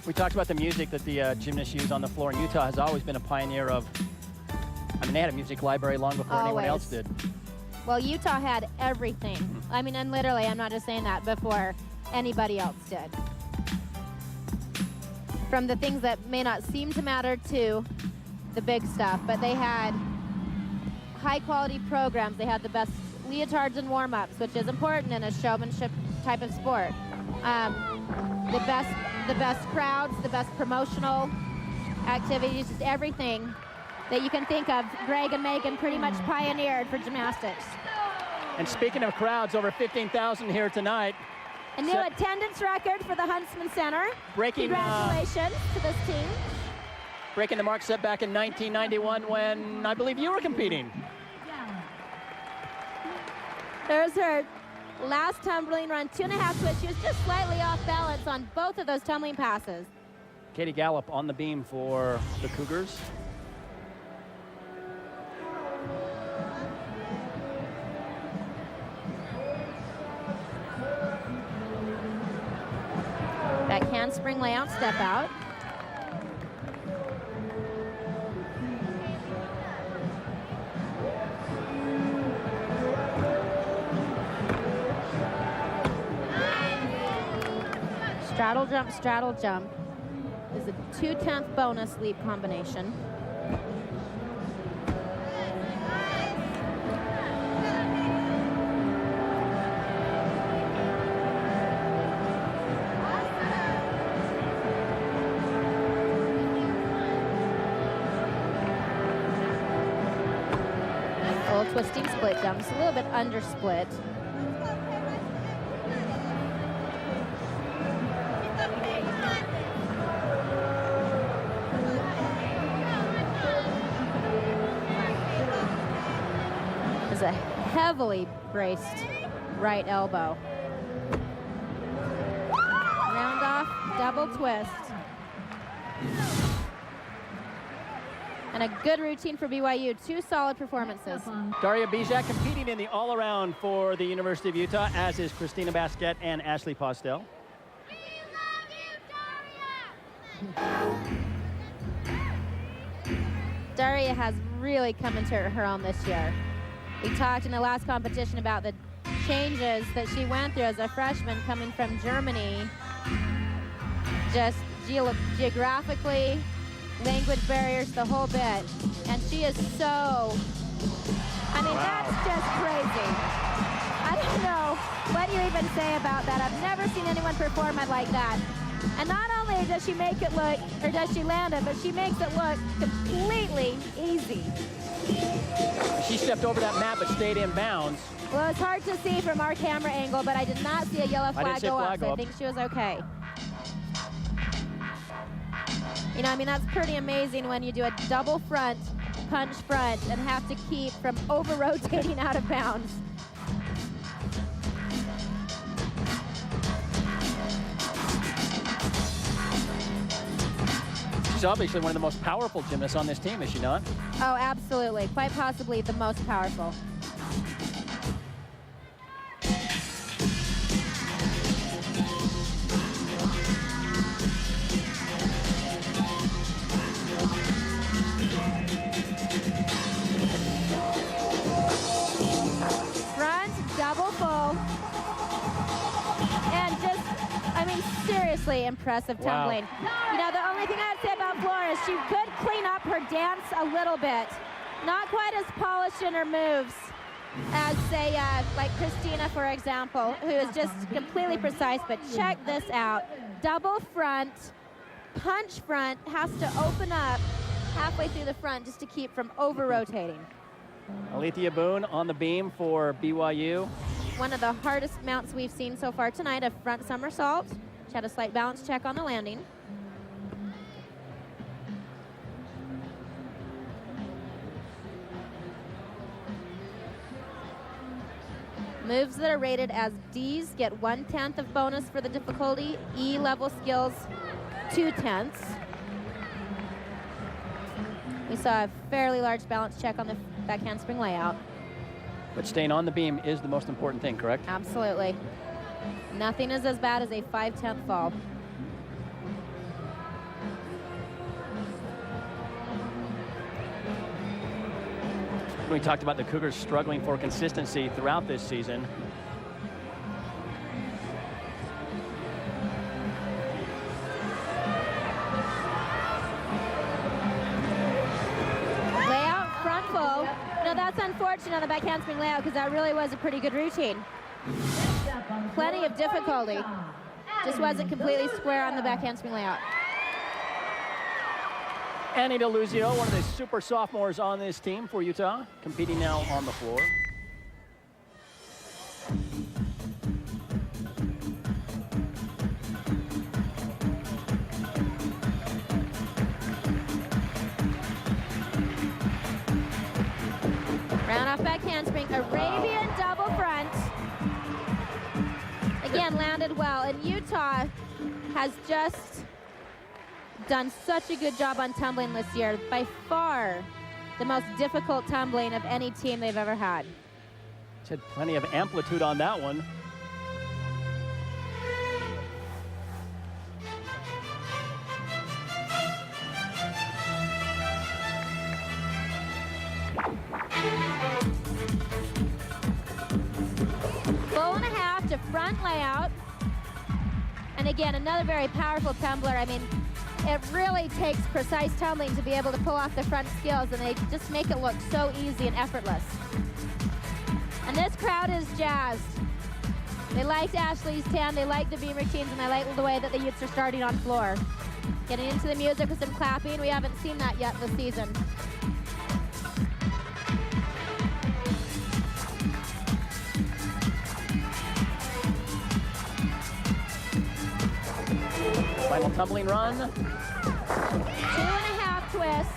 Speaker 2: We talked about the music that the gymnasts use on the floor, and Utah has always been a pioneer of, I mean, they had a music library long before anyone else did.
Speaker 5: Well, Utah had everything. I mean, and literally, I'm not just saying that, before anybody else did. From the things that may not seem to matter to the big stuff, but they had high-quality programs. They had the best leotards and warm-ups, which is important in a showmanship type of sport. The best crowds, the best promotional activities, just everything that you can think of. Greg and Megan pretty much pioneered for gymnastics.
Speaker 2: And speaking of crowds, over 15,000 here tonight.
Speaker 5: A new attendance record for the Huntsman Center.
Speaker 2: Breaking,
Speaker 5: congratulations to this team.
Speaker 2: Breaking the mark set back in 1991 when I believe you were competing.
Speaker 5: There's her last tumbling run, 2.5 twist. She was just slightly off balance on both of those tumbling passes.
Speaker 2: Katie Gallup on the beam for the Cougars.
Speaker 5: Back handspring layout, step out. Straddle jump is a 2/10 bonus leap combination. A little twisting split jumps, a little bit under split. A heavily braced right elbow. Round off, double twist. And a good routine for BYU, 2 solid performances.
Speaker 2: Daria Bijak competing in the all-around for the University of Utah, as is Christina Basquette and Ashley Postel.
Speaker 3: We love you, Daria!
Speaker 5: Daria has really come into her own this year. We talked in the last competition about the changes that she went through as a freshman coming from Germany. Just geographically, language barriers, the whole bit. And she is so, I mean, that's just crazy. I don't know what you even say about that. I've never seen anyone perform it like that. And not only does she make it look, or does she land it, but she makes it look completely easy.
Speaker 2: She stepped over that mat but stayed in bounds.
Speaker 5: Well, it's hard to see from our camera angle, but I did not see a yellow flag go up, so I think she was okay. You know, I mean, that's pretty amazing when you do a double front, punch front, and have to keep from over-rotating out of bounds.
Speaker 2: She's obviously one of the most powerful gymnasts on this team, is she not?
Speaker 5: Oh, absolutely. Quite possibly the most powerful. Front, double full. And just, I mean, seriously impressive tumbling.
Speaker 2: Wow.
Speaker 5: You know, the only thing I'd say about Flora is she could clean up her dance a little bit. Not quite as polished in her moves as, say, like Christina, for example, who is just completely precise. But check this out. Double front, punch front, has to open up halfway through the front just to keep from over-rotating.
Speaker 2: Alethea Boone on the beam for BYU.
Speaker 5: One of the hardest mounts we've seen so far tonight, a front somersault. She had a slight balance check on the landing. Moves that are rated as D's get 1/10 of bonus for the difficulty. E level skills, 2/10. We saw a fairly large balance check on the back handspring layout.
Speaker 2: But staying on the beam is the most important thing, correct?
Speaker 5: Absolutely. Nothing is as bad as a 5/10 fall.
Speaker 2: We talked about the Cougars struggling for consistency throughout this season.
Speaker 5: Layout, front full. know, that's unfortunate on the back handspring layout because that really was a pretty good routine. Plenty of difficulty. Just wasn't completely square on the back handspring layout.
Speaker 2: Annie DeLuzio, one of the super sophomores on this team for Utah, competing now on the floor.
Speaker 5: Round off back handspring, Arabian double front. Again, landed well, and Utah has just done such a good job on tumbling this year. By far the most difficult tumbling of any team they've ever had.
Speaker 2: It's had plenty of amplitude on that one.
Speaker 5: Full and a half to front layout. And again, another very powerful tumbler. I mean, it really takes precise tumbling to be able to pull off the front skills, and they just make it look so easy and effortless. And this crowd is jazzed. They liked Ashley's 10, they like the beam routines, and they like the way that the Utes are starting on floor. Getting into the music with some clapping. We haven't seen that yet this season.
Speaker 2: Final tumbling run.
Speaker 5: 2.5 twists.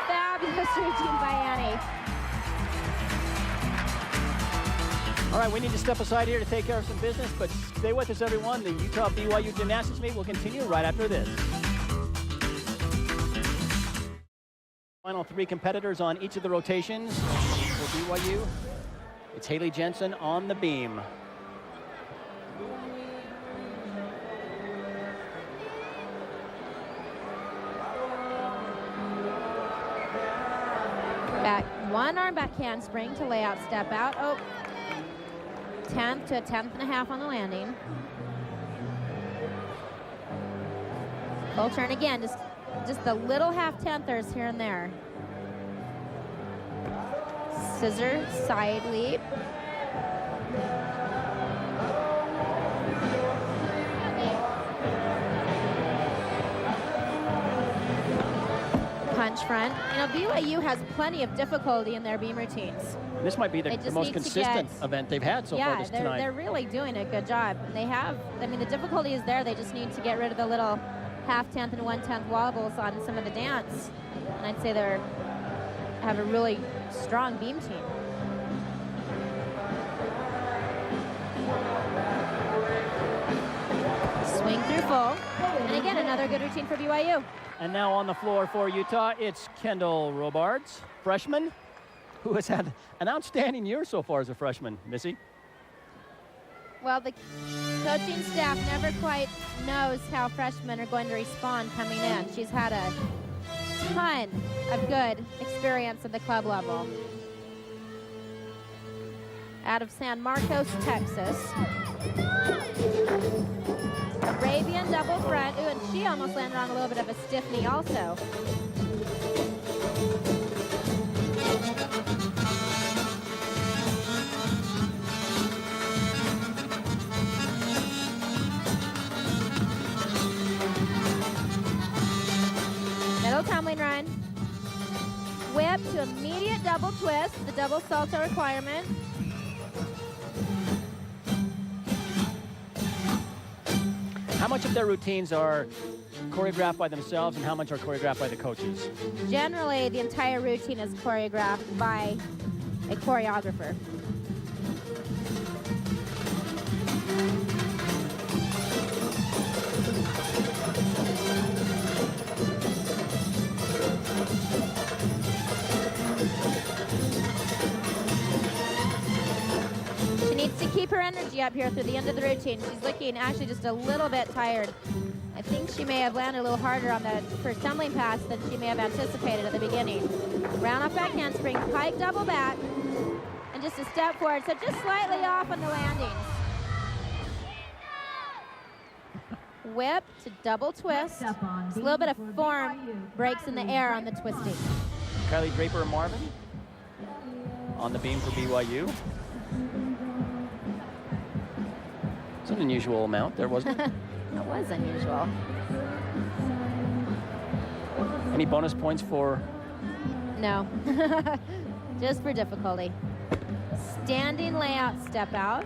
Speaker 5: Fabulous routine by Annie.
Speaker 2: All right, we need to step aside here to take care of some business, but stay with us, everyone. The Utah BYU Gymnastics meet will continue right after this. Final 3 competitors on each of the rotations for BYU. It's Haley Jensen on the beam.
Speaker 5: Back, one arm back handspring to lay out, step out. Oh, 10th to a 10.5 on the landing. Full turn again, just the little half tenthers here and there. Scissor, side leap. Punch front. You know, BYU has plenty of difficulty in their beam routines.
Speaker 2: This might be the most consistent event they've had so far this tonight.
Speaker 5: They're really doing a good job. And they have, I mean, the difficulty is there. They just need to get rid of the little half-tenth and one-tenth wobbles on some of the dance. And I'd say they have a really strong beam team. Swing through full. And again, another good routine for BYU.
Speaker 2: And now on the floor for Utah, it's Kendall Robards, freshman, who has had an outstanding year so far as a freshman. Missy?
Speaker 5: Well, the coaching staff never quite knows how freshmen are going to respond coming in. She's had a ton of good experience at the club level. Out of San Marcos, Texas. Arabian double front. Ooh, and she almost landed on a little bit of a stiff knee also. Middle tumbling run. Whip to immediate double twist, the double salto requirement.
Speaker 2: How much of their routines are choreographed by themselves and how much are choreographed by the coaches?
Speaker 5: Generally, the entire routine is choreographed by a choreographer. She needs to keep her energy up here through the end of the routine. She's looking actually just a little bit tired. I think she may have landed a little harder on the first tumbling pass than she may have anticipated at the beginning. Round off back handspring, pike double back, and just a step forward, so just slightly off on the landings. whip to double twist. Just a little bit of form breaks in the air on the twisting.
Speaker 2: Kylie Draper and Marvin on the beam for BYU. It's an unusual amount there, wasn't it?
Speaker 5: That was unusual.
Speaker 2: Any bonus points for?
Speaker 5: No, just for difficulty. Standing layout step out.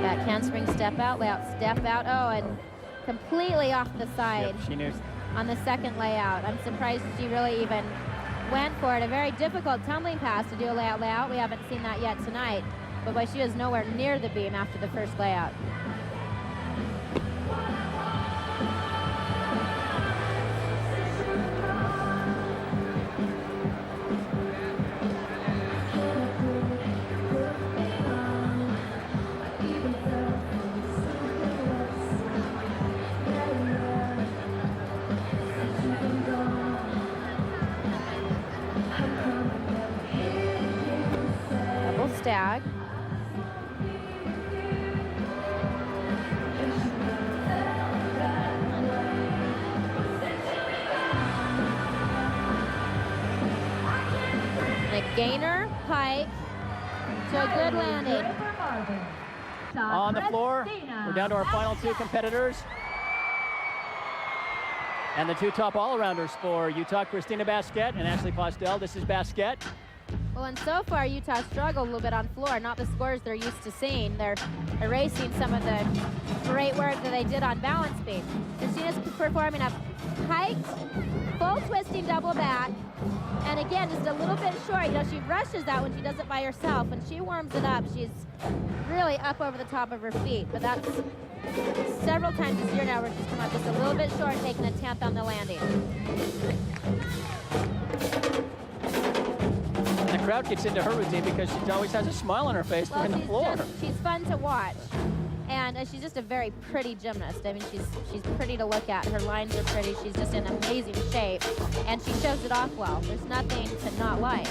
Speaker 5: Back handspring step out, layout step out. Oh, and completely off the side.
Speaker 2: Yep, she knew.
Speaker 5: On the second layout. I'm surprised she really even went for it. A very difficult tumbling pass to do a layout. We haven't seen that yet tonight. But boy, she was nowhere near the beam after the first layout. Stag. And a gainer, pike, to a good landing.
Speaker 2: On the floor, we're down to our final two competitors. And the two top all-arounders for Utah, Christina Basquette and Ashley Postel. This is Basquette.
Speaker 5: Well, and so far, Utah struggled a little bit on floor, not the scores they're used to seeing. They're erasing some of the great work that they did on balance beam. Christina's performing a piked, full twisting double back. And again, just a little bit short. You know, she rushes that when she does it by herself. When she warms it up, she's really up over the top of her feet. But that's several times this year now where she's come up just a little bit short, taking a 10th on the landing.
Speaker 2: The crowd gets into her routine because she always has a smile on her face during the floor.
Speaker 5: She's fun to watch. And she's just a very pretty gymnast. I mean, she's pretty to look at. Her lines are pretty. She's just in amazing shape. And she shows it off well. There's nothing to not like.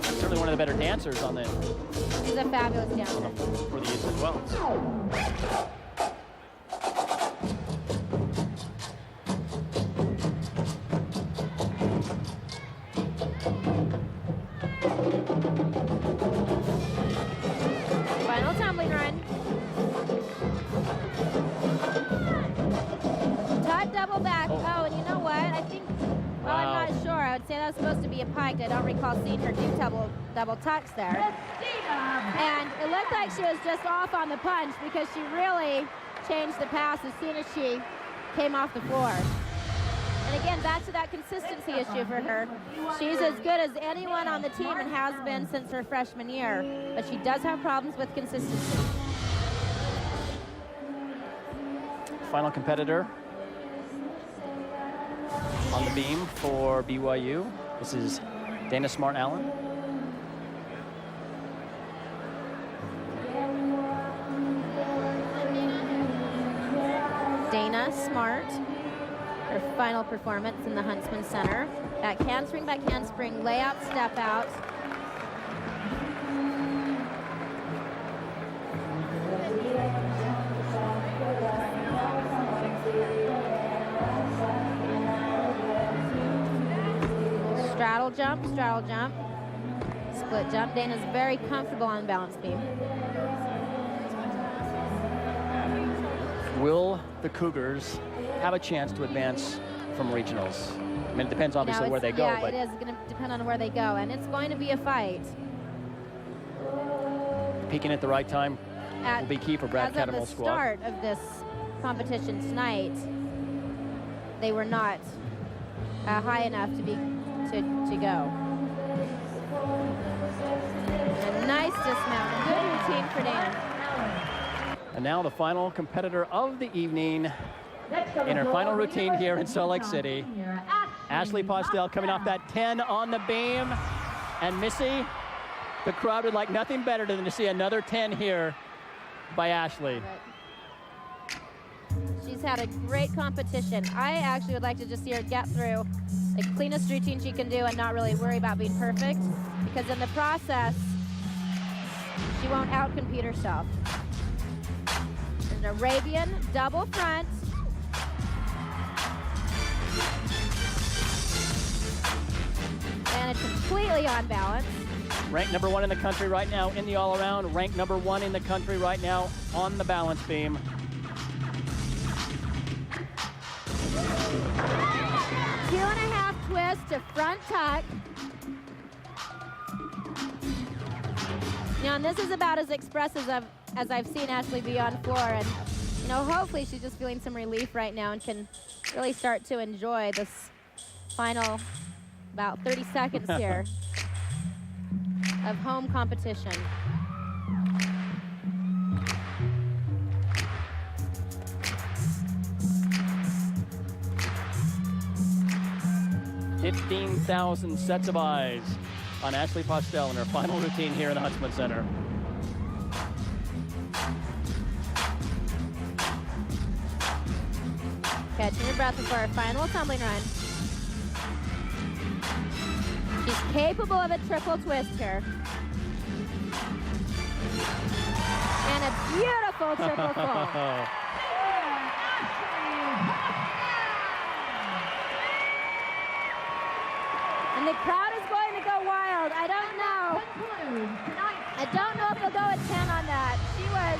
Speaker 2: Certainly one of the better dancers on the.
Speaker 5: She's a fabulous dancer.
Speaker 2: For the Utes as well.
Speaker 5: Final tumbling run. Tuck double back. Oh, and you know what? I think, well,
Speaker 2: Wow.
Speaker 5: I'm not sure. I would say that was supposed to be a pike. I don't recall seeing her do double tucks there. And it looked like she was just off on the punch because she really changed the pass as soon as she came off the floor. And again, back to that consistency issue for her. She's as good as anyone on the team and has been since her freshman year, but she does have problems with consistency.
Speaker 2: Final competitor on the beam for BYU. This is Dana Smart-Allen.
Speaker 5: Dana Smart, her final performance in the Huntsman Center. Back handspring, layout, step out. Straddle jump, split jump. Dana's very comfortable on balance beam.
Speaker 2: Will the Cougars have a chance to advance from regionals? I mean, it depends obviously where they go.
Speaker 5: Yeah,
Speaker 2: but
Speaker 5: it is going to depend on where they go, and it's going to be a fight.
Speaker 2: peaking at the right time will be key for Brad Catamol's squad.
Speaker 5: As of the start of this competition tonight, they were not high enough to go. A nice dismount, good routine for Dana.
Speaker 2: And now the final competitor of the evening in her final routine here in Salt Lake City. Ashley Postel coming off that 10 on the beam. And Missy, the crowd would like nothing better than to see another 10 here by Ashley.
Speaker 5: she's had a great competition. I actually would like to just see her get through the cleanest routine she can do and not really worry about being perfect, because in the process, she won't outcompete herself. An Arabian double front. And it's completely on balance.
Speaker 2: Ranked number 1 in the country right now in the all-around. Ranked number 1 in the country right now on the balance beam.
Speaker 5: Two and a half twist to front tuck. Now, and this is about as expressive as I've seen Ashley be on floor. And, you know, hopefully she's just feeling some relief right now and can really start to enjoy this final about 30 seconds here of home competition.
Speaker 2: $15,000 sets of eyes on Ashley Postel in her final routine here in the Huntsman Center.
Speaker 5: Catching your breath before our final tumbling run. She's capable of a triple twist here. And a beautiful triple full. And the crowd is going to go wild. I don't know. I don't know if they'll go at 10 on that. She was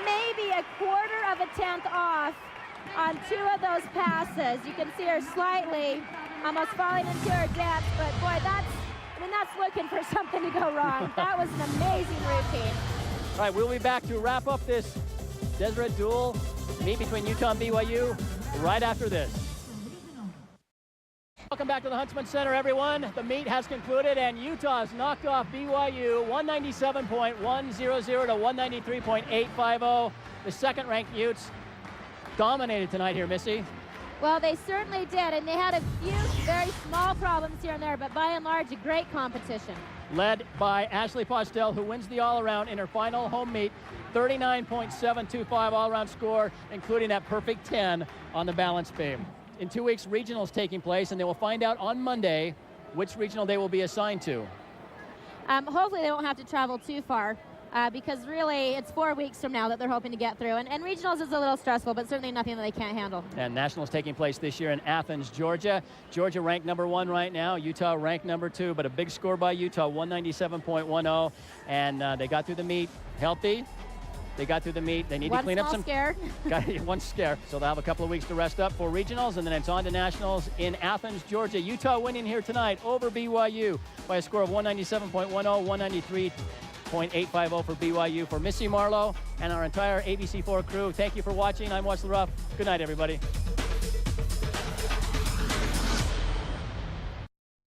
Speaker 5: maybe a quarter of a tenth off on 2 of those passes. You can see her slightly almost falling into her dance, but boy, that's looking for something to go wrong. That was an amazing routine.
Speaker 2: All right, we'll be back to wrap up this Deseret duel meet between Utah and BYU right after this. Welcome back to the Huntsman Center, everyone. The meet has concluded, and Utah has knocked off BYU 197.100 to 193.850. The second-ranked Utes dominated tonight here, Missy.
Speaker 5: Well, they certainly did, and they had a few very small problems here and there, but by and large, a great competition.
Speaker 2: Led by Ashley Postel, who wins the all-around in her final home meet, 39.725 all-around score, including that perfect 10 on the balance beam. In 2 weeks, regionals taking place, and they will find out on Monday which regional they will be assigned to.
Speaker 5: Hopefully they won't have to travel too far, because really it's 4 weeks from now that they're hoping to get through. And regionals is a little stressful, but certainly nothing that they can't handle. And
Speaker 2: nationals taking place this year in Athens, Georgia. Georgia ranked number 1 right now. Utah ranked number 2, but a big score by Utah, 197.10. And they got through the meet healthy. They got through the meet. They need to clean up some. One scare. So they'll have a couple of weeks to rest up for regionals, and then it's on to nationals in Athens, Georgia. Utah winning here tonight over BYU by a score of 197.10, 193.850 for BYU. For Missy Marlowe and our entire ABC4 crew, thank you for watching. I'm Wes LaRuff. Good night, everybody.